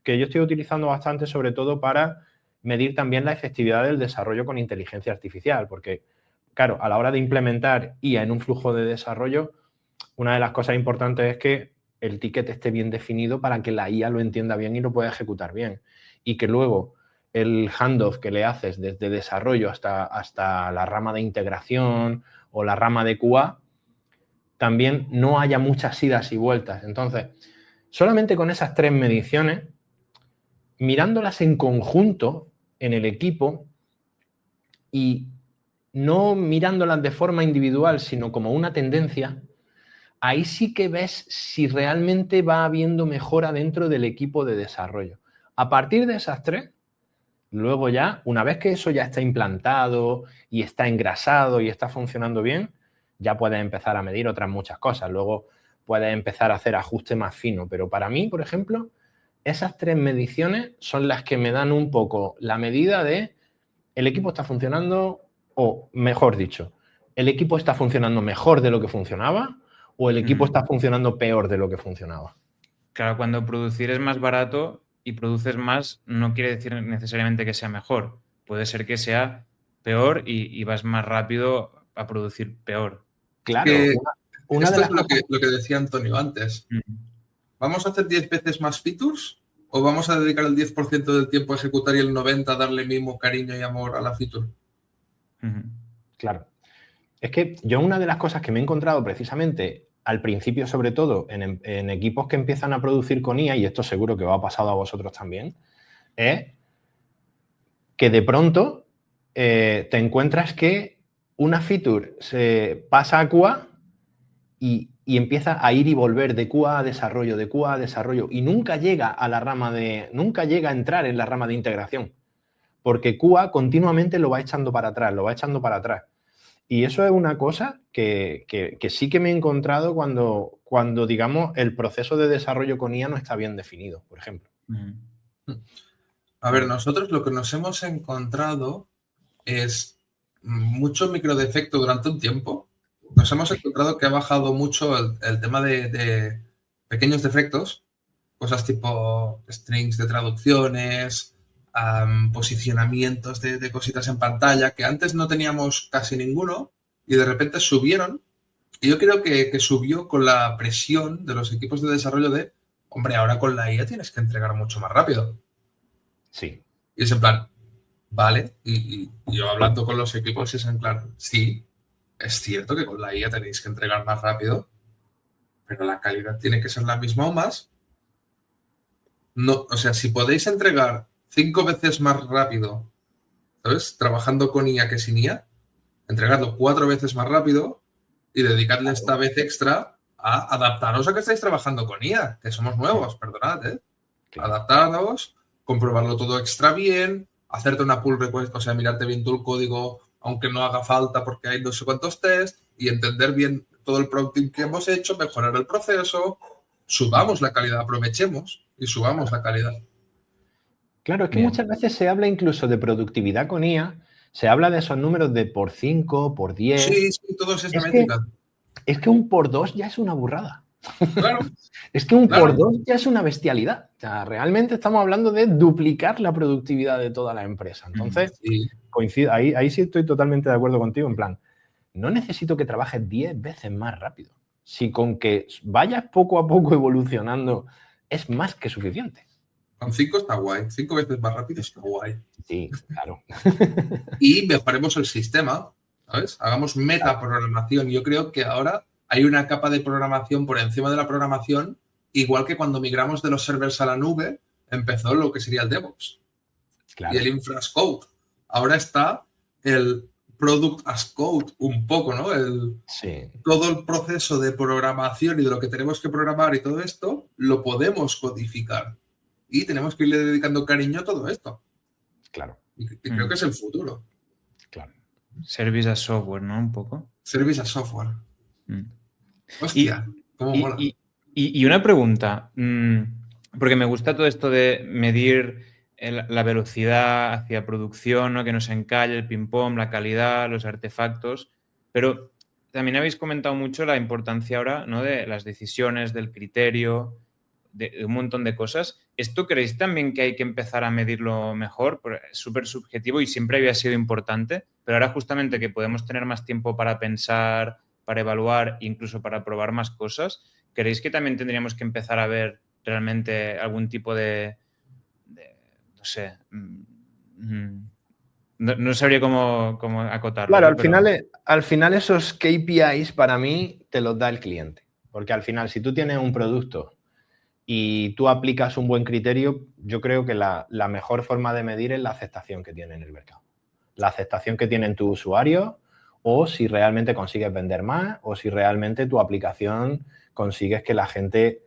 que yo estoy utilizando bastante, sobre todo para medir también la efectividad del desarrollo con inteligencia artificial, porque, claro, a la hora de implementar IA en un flujo de desarrollo, una de las cosas importantes es que el ticket esté bien definido para que la IA lo entienda bien y lo pueda ejecutar bien. Y que luego el handoff que le haces desde desarrollo hasta la rama de integración o la rama de QA, también no haya muchas idas y vueltas. Entonces, solamente con esas 3 mediciones, mirándolas en conjunto en el equipo y no mirándolas de forma individual, sino como una tendencia, ahí sí que ves si realmente va habiendo mejora dentro del equipo de desarrollo. A partir de esas 3, luego ya, una vez que eso ya está implantado y está engrasado y está funcionando bien, ya puedes empezar a medir otras muchas cosas. Luego puedes empezar a hacer ajuste más fino. Pero para mí, por ejemplo, esas 3 mediciones son las que me dan un poco la medida de el equipo está funcionando, o mejor dicho, el equipo está funcionando mejor de lo que funcionaba o el equipo está funcionando peor de lo que funcionaba. Claro, cuando producir es más barato y produces más, no quiere decir necesariamente que sea mejor. Puede ser que sea peor y vas más rápido a producir peor. Claro. Esto es lo que decía Antonio antes. ¿Vamos a hacer 10 veces más features o vamos a dedicar el 10% del tiempo a ejecutar y el 90% a darle mimo, cariño y amor a la feature? Claro. Es que yo una de las cosas que me he encontrado precisamente al principio, sobre todo en equipos que empiezan a producir con IA, y esto seguro que os ha pasado a vosotros también, es que de pronto te encuentras que una feature se pasa a QA y empieza a ir y volver de QA a desarrollo, y nunca llega a entrar en la rama de integración, porque QA continuamente lo va echando para atrás, Y eso es una cosa que sí que me he encontrado cuando, digamos, el proceso de desarrollo con IA no está bien definido, por ejemplo. A ver, nosotros lo que nos hemos encontrado es mucho microdefecto durante un tiempo. Nos hemos encontrado que ha bajado mucho el tema de pequeños defectos, cosas tipo strings de traducciones, posicionamientos de cositas en pantalla, que antes no teníamos casi ninguno y de repente subieron. Y yo creo que subió con la presión de los equipos de desarrollo de, hombre, ahora con la IA tienes que entregar mucho más rápido. Sí. Y es en plan, vale, y yo hablando con los equipos es en plan, sí, es cierto que con la IA tenéis que entregar más rápido, pero la calidad tiene que ser la misma o más. No, o sea, si podéis entregar 5 veces más rápido, ¿sabes? Trabajando con IA que sin IA, entregadlo 4 veces más rápido y dedicarle esta vez extra a adaptaros a que estáis trabajando con IA, que somos nuevos, perdonad, ¿eh? Claro. Adaptaros, comprobarlo todo extra bien, hacerte una pull request, o sea, mirarte bien tú el código, aunque no haga falta porque hay no sé cuántos tests, y entender bien todo el prompting que hemos hecho, mejorar el proceso, subamos la calidad, aprovechemos y subamos la calidad. Claro, es que muchas veces se habla incluso de productividad con IA, se habla de esos números de por 5, por 10. Sí, todo es esa métrica. Es que un por 2 ya es una burrada. Claro. Es que un por 2 ya es una bestialidad. O sea, realmente estamos hablando de duplicar la productividad de toda la empresa. Entonces, coincido, ahí sí estoy totalmente de acuerdo contigo, en plan, no necesito que trabajes 10 veces más rápido. Si con que vayas poco a poco evolucionando es más que suficiente. Con 5 está guay. 5 veces más rápido está guay. Sí, claro. Y mejoremos el sistema, ¿sabes? Hagamos metaprogramación. Yo creo que ahora hay una capa de programación por encima de la programación, igual que cuando migramos de los servers a la nube, empezó lo que sería el DevOps. Claro. Y el Infra as Code. Ahora está el Product as Code un poco, ¿no? Todo el proceso de programación y de lo que tenemos que programar y todo esto, lo podemos codificar. Y tenemos que irle dedicando cariño a todo esto. Claro. Y creo que es el futuro. Claro. Service as software, ¿no? Un poco. Service as software. Hostia, cómo mola. Y una pregunta, porque me gusta todo esto de medir la velocidad hacia producción, ¿no? Que no se encalle el ping-pong, la calidad, los artefactos, pero también habéis comentado mucho la importancia ahora, ¿no? De las decisiones, del criterio, de un montón de cosas. ¿Esto creéis también que hay que empezar a medirlo mejor? Es súper subjetivo y siempre había sido importante, pero ahora justamente que podemos tener más tiempo para pensar, para evaluar, incluso para probar más cosas, ¿creéis que también tendríamos que empezar a ver realmente algún tipo de no sé, no sabría cómo acotarlo? Claro, al final esos KPIs para mí te los da el cliente, porque al final si tú tienes un producto y tú aplicas un buen criterio, yo creo que la mejor forma de medir es la aceptación que tiene en el mercado. La aceptación que tienen tus usuarios, o si realmente consigues vender más, o si realmente tu aplicación consigues que la gente,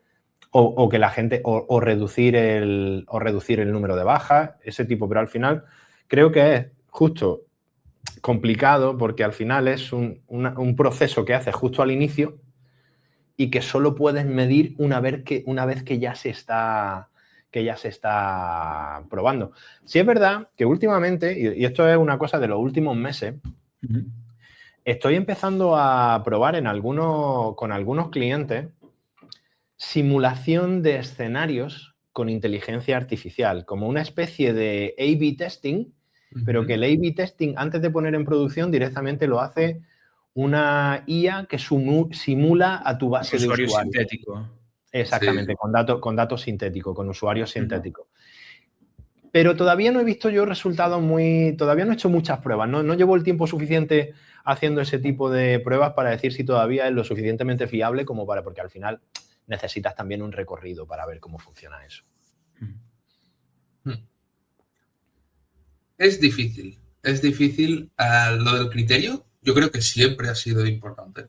o reducir el número de bajas, ese tipo. Pero al final creo que es justo complicado porque al final es un proceso que haces justo al inicio y que solo puedes medir una vez que ya se está probando. Sí es verdad que últimamente, y esto es una cosa de los últimos meses, estoy empezando a probar con algunos clientes simulación de escenarios con inteligencia artificial, como una especie de A/B testing, pero que el A/B testing, antes de poner en producción, directamente lo hace una IA que simula a tu base de usuarios. Usuario sintético. Exactamente, sí. con datos sintéticos, con usuarios sintéticos. Pero todavía no he visto yo resultados todavía no he hecho muchas pruebas, no llevo el tiempo suficiente haciendo ese tipo de pruebas para decir si todavía es lo suficientemente fiable como porque al final necesitas también un recorrido para ver cómo funciona eso. Es difícil lo del criterio. Yo creo que siempre ha sido importante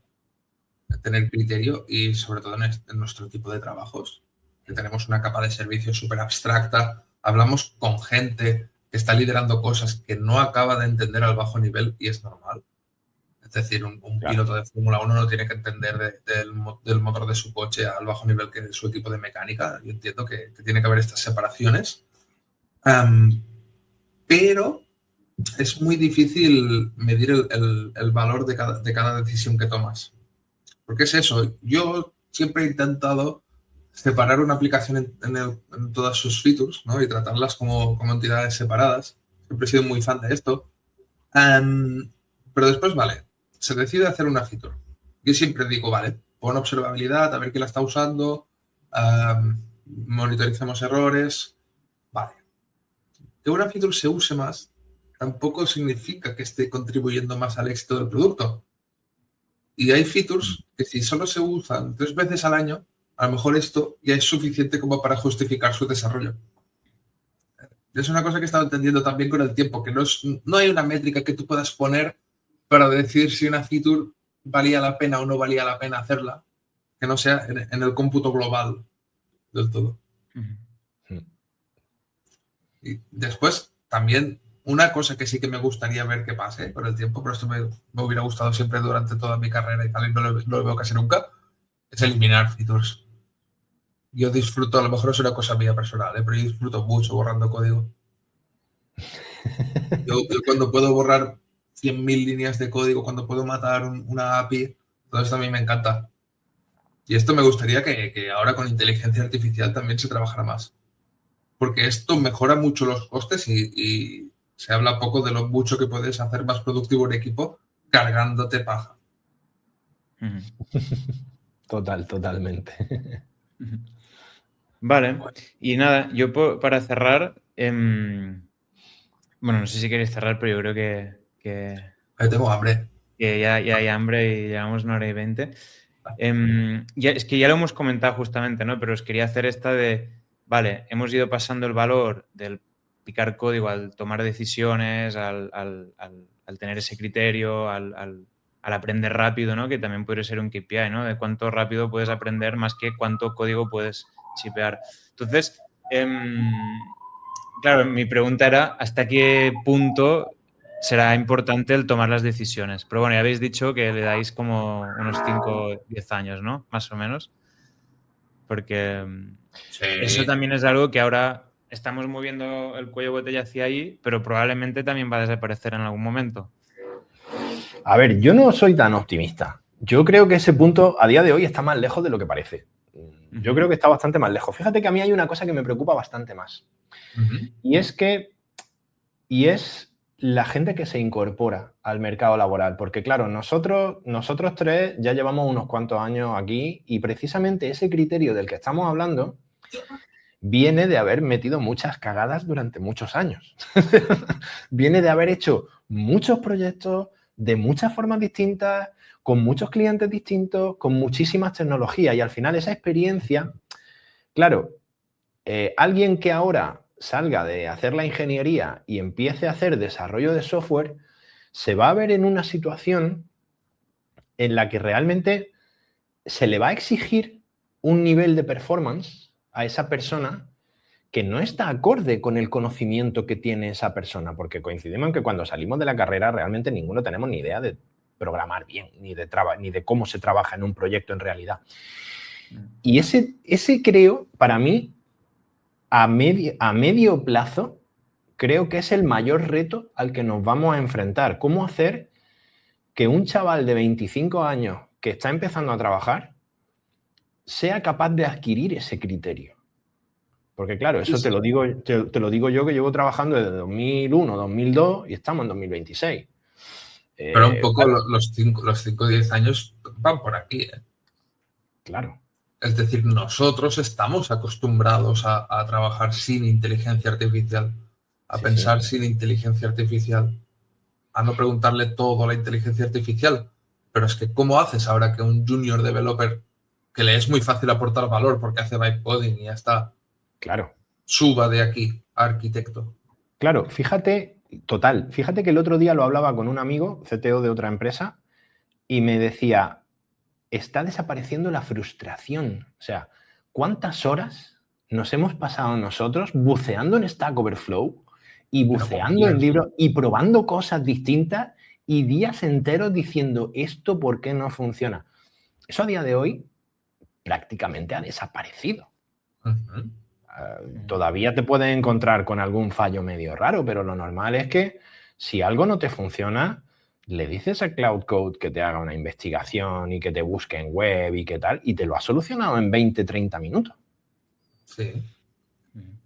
tener criterio y sobre todo en nuestro tipo de trabajos, que tenemos una capa de servicio súper abstracta, hablamos con gente que está liderando cosas que no acaba de entender al bajo nivel y es normal. Es decir, un piloto de Fórmula 1 no tiene que entender del motor de su coche al bajo nivel que de su equipo de mecánica. Yo entiendo que tiene que haber estas separaciones. Pero es muy difícil medir el valor de cada decisión que tomas. Porque es eso. Yo siempre he intentado separar una aplicación en todas sus features, ¿no? Y tratarlas como entidades separadas. Siempre he sido muy fan de esto. Pero después, vale, se decide hacer una feature. Yo siempre digo, vale, pon observabilidad, a ver quién la está usando, monitoricemos errores. Vale. Que una feature se use más tampoco significa que esté contribuyendo más al éxito del producto. Y hay features que si solo se usan 3 veces al año, a lo mejor esto ya es suficiente como para justificar su desarrollo. Es una cosa que he estado entendiendo también con el tiempo, que no hay una métrica que tú puedas poner para decir si una feature valía la pena o no valía la pena hacerla, que no sea en el cómputo global del todo. Y después, también, una cosa que sí que me gustaría ver que pase con el tiempo, pero esto me hubiera gustado siempre durante toda mi carrera y tal, y no lo veo casi nunca, es eliminar features. Yo disfruto, a lo mejor es una cosa mía personal, pero yo disfruto mucho borrando código. Yo cuando puedo borrar 100.000 líneas de código, cuando puedo matar una API, todo esto a mí me encanta. Y esto me gustaría que ahora con inteligencia artificial también se trabajara más. Porque esto mejora mucho los costes y se habla poco de lo mucho que puedes hacer más productivo un equipo cargándote paja. Totalmente. Vale, y nada, yo para cerrar, bueno, no sé si queréis cerrar, pero yo creo que Ahí tengo hambre. ya hay hambre y llevamos 1:20. Es que ya lo hemos comentado justamente, ¿no? Pero os quería hacer esta de, vale, hemos ido pasando el valor del picar código al tomar decisiones, al tener ese criterio, al aprender rápido, ¿no? Que también puede ser un KPI, ¿no? De cuánto rápido puedes aprender más que cuánto código puedes shipear. Entonces, claro, mi pregunta era ¿hasta qué punto será importante el tomar las decisiones? Pero bueno, ya habéis dicho que le dais como unos 5 o 10 años, ¿no? Más o menos. Porque Sí. eso también es algo que ahora estamos moviendo el cuello botella hacia ahí, pero probablemente también va a desaparecer en algún momento. A ver, yo no soy tan optimista. Yo creo que ese punto a día de hoy está más lejos de lo que parece. Yo creo que está bastante más lejos. Fíjate que a mí hay una cosa que me preocupa bastante más. Y es la gente que se incorpora al mercado laboral. Porque, claro, nosotros tres ya llevamos unos cuantos años aquí y precisamente ese criterio del que estamos hablando viene de haber metido muchas cagadas durante muchos años. Viene de haber hecho muchos proyectos de muchas formas distintas, con muchos clientes distintos, con muchísimas tecnologías. Y al final esa experiencia, claro, alguien que ahora salga de hacer la ingeniería y empiece a hacer desarrollo de software, se va a ver en una situación en la que realmente se le va a exigir un nivel de performance a esa persona que no está acorde con el conocimiento que tiene esa persona, porque coincidimos en que cuando salimos de la carrera realmente ninguno tenemos ni idea de programar bien, ni de cómo se trabaja en un proyecto en realidad. Y ese creo, para mí, a medio plazo, creo que es el mayor reto al que nos vamos a enfrentar. ¿Cómo hacer que un chaval de 25 años que está empezando a trabajar sea capaz de adquirir ese criterio? Porque claro, eso te lo digo yo que llevo trabajando desde 2001, 2002 y estamos en 2026. Pero un poco los 5 o 10 años van por aquí, ¿eh? Claro. Es decir, nosotros estamos acostumbrados a trabajar sin inteligencia artificial, a pensar sin inteligencia artificial, a no preguntarle todo a la inteligencia artificial. Pero es que, ¿cómo haces ahora que un junior developer, que le es muy fácil aportar valor porque hace vibe coding y ya está, claro, suba de aquí a arquitecto? Claro, fíjate que el otro día lo hablaba con un amigo, CTO de otra empresa, y me decía, está desapareciendo la frustración. O sea, ¿cuántas horas nos hemos pasado nosotros buceando en Stack Overflow y buceando en libros y probando cosas distintas y días enteros diciendo, ¿esto por qué no funciona? Eso a día de hoy prácticamente ha desaparecido. Todavía te puedes encontrar con algún fallo medio raro, pero lo normal es que si algo no te funciona, le dices a Cloud Code que te haga una investigación y que te busque en web y qué tal, y te lo ha solucionado en 20, 30 minutos. Sí.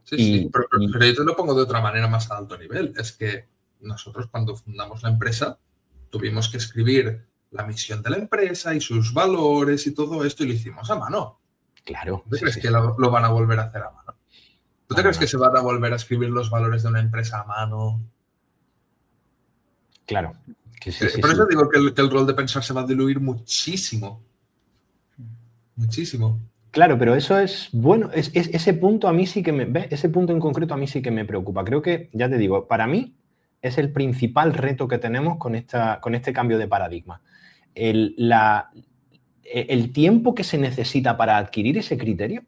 Pero yo te lo pongo de otra manera más a alto nivel. Es que nosotros cuando fundamos la empresa tuvimos que escribir la misión de la empresa y sus valores y todo esto y lo hicimos a mano. Claro. ¿Tú crees que lo van a volver a hacer a mano? ¿Tú te crees que se van a volver a escribir los valores de una empresa a mano? Claro. Por eso digo que el rol de pensar se va a diluir muchísimo. Muchísimo. Claro, pero eso es bueno. Ese punto a mí sí que ese punto en concreto a mí sí que me preocupa. Creo que, ya te digo, para mí es el principal reto que tenemos con este cambio de paradigma. El tiempo que se necesita para adquirir ese criterio,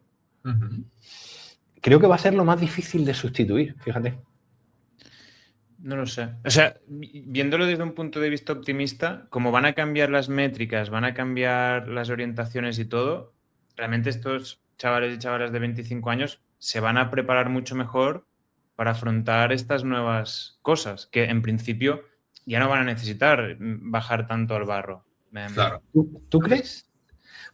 creo que va a ser lo más difícil de sustituir, fíjate. No lo sé. O sea, viéndolo desde un punto de vista optimista, como van a cambiar las métricas, van a cambiar las orientaciones y todo, realmente estos chavales y chavalas de 25 años se van a preparar mucho mejor para afrontar estas nuevas cosas, que en principio ya no van a necesitar bajar tanto al barro. Claro. ¿Tú crees?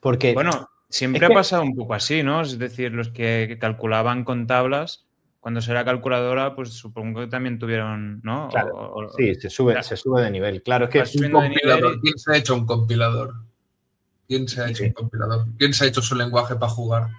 Porque bueno, siempre ha pasado un poco así, ¿no? Es decir, los que calculaban con tablas, cuando será calculadora, pues supongo que también tuvieron, ¿no? Claro, sí, se sube de nivel. Claro, es que vas subiendo de nivel ¿Quién se ha hecho un compilador? ¿Quién se ha hecho un compilador? ¿Quién se ha hecho su lenguaje para jugar?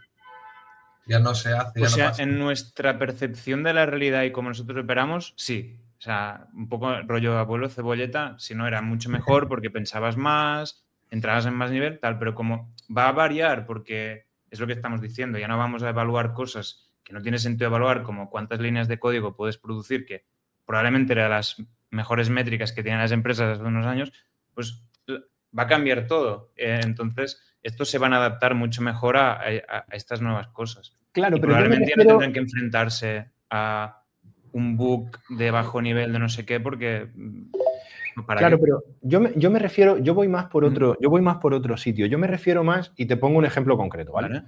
Ya no se hace, ya no pasa. En nuestra percepción de la realidad y como nosotros operamos, sí. O sea, un poco rollo abuelo cebolleta, si no era mucho mejor porque pensabas más, entrabas en más nivel, tal, pero como va a variar porque es lo que estamos diciendo, ya no vamos a evaluar cosas que no tiene sentido evaluar, como cuántas líneas de código puedes producir, que probablemente eran las mejores métricas que tienen las empresas hace unos años, pues va a cambiar todo. Entonces, estos se van a adaptar mucho mejor a estas nuevas cosas. Claro, y pero probablemente ya no tendrán que enfrentarse a un bug de bajo nivel de no sé qué, porque claro, pero yo me refiero, yo voy más por otro sitio. Yo me refiero más, y te pongo un ejemplo concreto, ¿vale?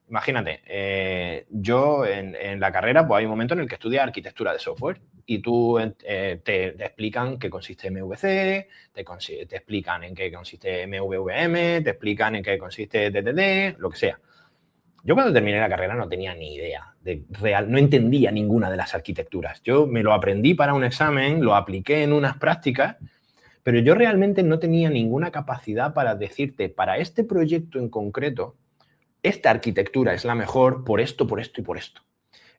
Imagínate, yo en la carrera, pues hay un momento en el que estudias arquitectura de software y tú te explican qué consiste MVC, te explican en qué consiste MVVM, te explican en qué consiste DDD, lo que sea. Yo cuando terminé la carrera no tenía ni idea no entendía ninguna de las arquitecturas. Yo me lo aprendí para un examen, lo apliqué en unas prácticas, pero yo realmente no tenía ninguna capacidad para decirte, para este proyecto en concreto, esta arquitectura es la mejor por esto y por esto.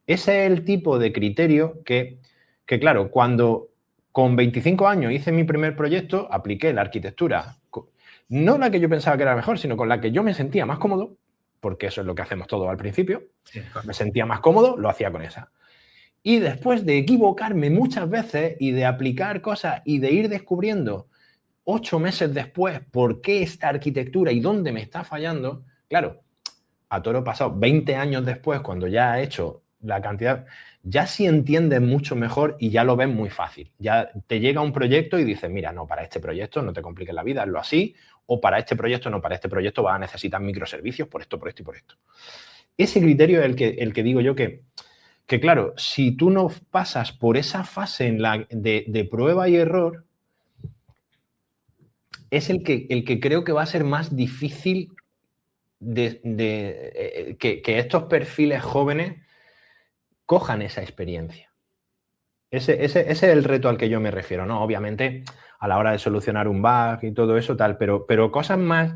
Ese es el tipo de criterio que claro, cuando con 25 años hice mi primer proyecto, apliqué la arquitectura, no la que yo pensaba que era mejor, sino con la que yo me sentía más cómodo, porque eso es lo que hacemos todos al principio. Sí. Me sentía más cómodo, lo hacía con esa. Y después de equivocarme muchas veces y de aplicar cosas y de ir descubriendo 8 meses después por qué esta arquitectura y dónde me está fallando, claro, a toro pasado, 20 años después, cuando ya he hecho la cantidad, ya sí entiendes mucho mejor y ya lo ves muy fácil. Ya te llega un proyecto y dices, mira, no, para este proyecto no te compliques la vida, hazlo así, o para este proyecto no, para este proyecto vas a necesitar microservicios por esto, por esto y por esto. Ese criterio es el que digo yo que claro, si tú no pasas por esa fase de prueba y error, es el que creo que va a ser más difícil que estos perfiles jóvenes cojan esa experiencia. Ese es el reto al que yo me refiero, ¿no? Obviamente, a la hora de solucionar un bug y todo eso, tal, pero cosas más,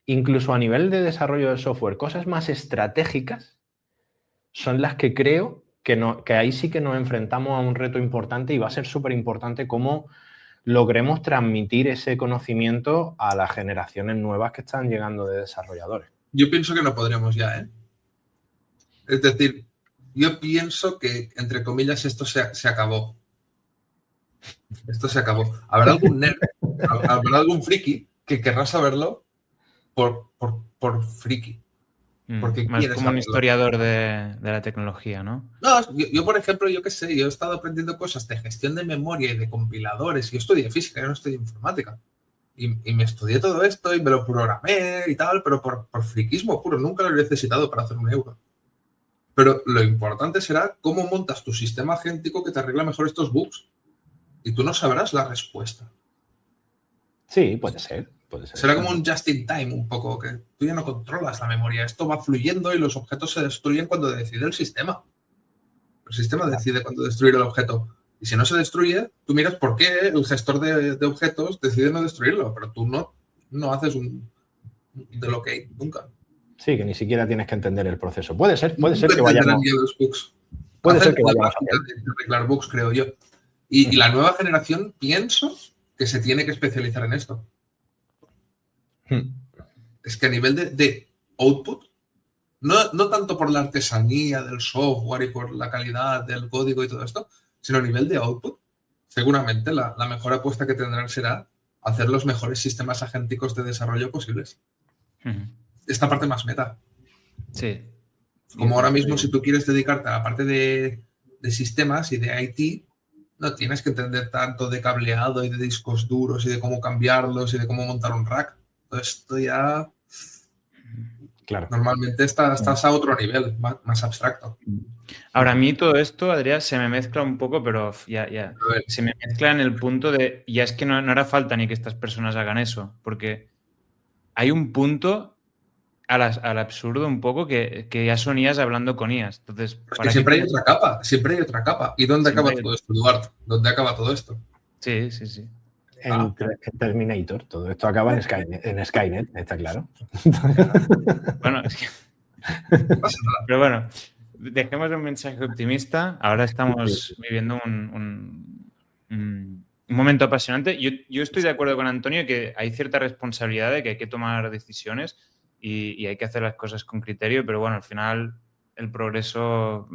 incluso a nivel de desarrollo de software, cosas más estratégicas son las que creo que ahí sí que nos enfrentamos a un reto importante y va a ser súper importante cómo logremos transmitir ese conocimiento a las generaciones nuevas que están llegando de desarrolladores. Yo pienso que no podremos ya, ¿eh? Es decir, yo pienso que, entre comillas, esto se acabó. Esto se acabó. Habrá algún nerd, habrá algún friki que querrá saberlo por friki. Porque más como un historiador de la tecnología, ¿no? No, yo, por ejemplo, yo qué sé, yo he estado aprendiendo cosas de gestión de memoria y de compiladores. Yo estudié física, yo no estudié informática. Y me estudié todo esto y me lo programé y tal, pero por friquismo puro. Nunca lo he necesitado para hacer un euro. Pero lo importante será cómo montas tu sistema agéntico que te arregla mejor estos bugs. Y tú no sabrás la respuesta. Sí, puede ser. Será como un just in time un poco, que tú ya no controlas la memoria. Esto va fluyendo y los objetos se destruyen cuando decide el sistema. El sistema decide cuándo destruir el objeto. Y si no se destruye, tú miras por qué el gestor de objetos decide no destruirlo, pero tú no haces un del ok nunca. Sí, que ni siquiera tienes que entender el proceso. Puede ser que vayamos... Los bugs. Puede ser que vayamos a arreglar bugs, creo yo. Y la nueva generación, pienso que se tiene que especializar en esto. Es que a nivel de output, no tanto por la artesanía del software y por la calidad del código y todo esto, sino a nivel de output, seguramente la mejor apuesta que tendrán será hacer los mejores sistemas agénticos de desarrollo posibles. Esta parte más meta. Sí. Como ahora mismo, si tú quieres dedicarte a la parte de sistemas y de IT, no tienes que entender tanto de cableado y de discos duros y de cómo cambiarlos y de cómo montar un rack. Todo esto ya... Claro. Normalmente estás a otro nivel, más abstracto. Ahora, a mí todo esto, Adrián, se me mezcla un poco, pero ya. Se me mezcla en el punto de... Ya es que no hará falta ni que estas personas hagan eso, porque hay un punto... al absurdo un poco que ya son IAs hablando con IAs. Entonces, Porque siempre hay otra capa, siempre hay otra capa. ¿Y dónde acaba todo esto, Eduardo? ¿Dónde acaba todo esto? Sí, sí, sí. En Terminator. Todo esto acaba en Skynet, está claro. Bueno, es que... Pero bueno, dejemos un mensaje optimista. Ahora estamos viviendo un momento apasionante. Yo estoy de acuerdo con Antonio que hay cierta responsabilidad de que hay que tomar decisiones y hay que hacer las cosas con criterio, pero bueno, al final el progreso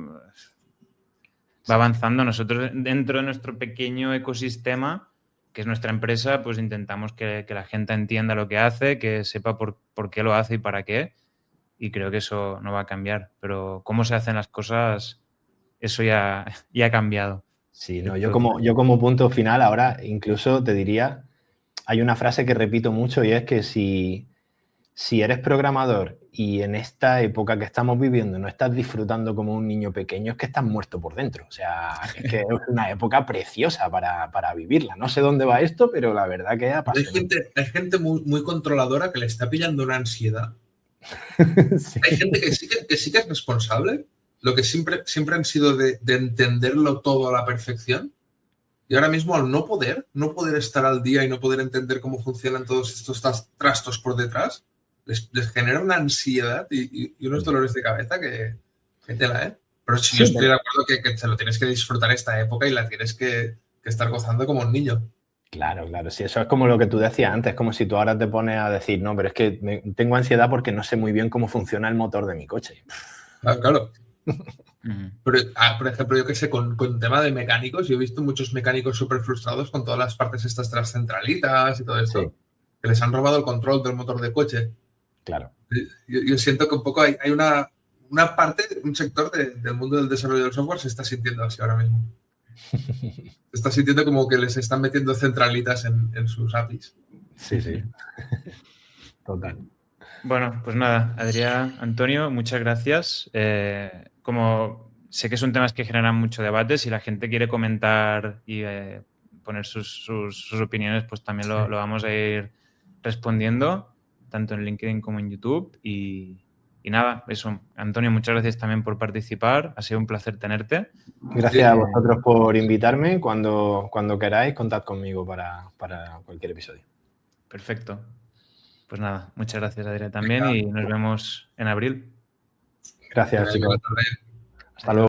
va avanzando. Nosotros, dentro de nuestro pequeño ecosistema, que es nuestra empresa, pues intentamos que la gente entienda lo que hace, que sepa por qué lo hace y para qué. Y creo que eso no va a cambiar. Pero cómo se hacen las cosas, eso ya ha cambiado. Sí, no, yo como punto final ahora incluso te diría, hay una frase que repito mucho y es que si eres programador y en esta época que estamos viviendo no estás disfrutando como un niño pequeño, es que estás muerto por dentro. O sea, es que es una época preciosa para vivirla. No sé dónde va esto, pero la verdad que es apasionante. Hay gente muy, muy controladora que le está pillando una ansiedad. Sí. Hay gente que sí que es responsable, lo que siempre han sido de entenderlo todo a la perfección. Y ahora mismo al no poder estar al día y no poder entender cómo funcionan todos estos trastos por detrás, les genera una ansiedad y unos dolores de cabeza que tela, ¿eh? Pero sí, yo estoy de acuerdo que te lo tienes que disfrutar esta época y la tienes que estar gozando como un niño. Claro, claro. Sí, eso es como lo que tú decías antes, como si tú ahora te pones a decir, no, pero es que tengo ansiedad porque no sé muy bien cómo funciona el motor de mi coche. Claro. Pero, por ejemplo, yo que sé, con tema de mecánicos, yo he visto muchos mecánicos súper frustrados con todas las partes estas de las centralitas y todo esto, sí, que les han robado el control del motor de coche. Claro. Yo siento que un poco hay una parte, un sector del mundo del desarrollo del software se está sintiendo así ahora mismo. Se está sintiendo como que les están metiendo centralitas en sus APIs. Sí, sí. Total. Bueno, pues nada, Adrià, Antonio, muchas gracias. Como sé que son temas que generan mucho debate, si la gente quiere comentar y poner sus opiniones, pues también lo vamos a ir respondiendo, tanto en LinkedIn como en YouTube. Y nada, eso. Antonio, muchas gracias también por participar. Ha sido un placer tenerte. Gracias a vosotros por invitarme. Cuando queráis, contad conmigo para cualquier episodio. Perfecto. Pues nada, muchas gracias, Adrià, también, y nos vemos en abril. Gracias, chicos. Hasta luego.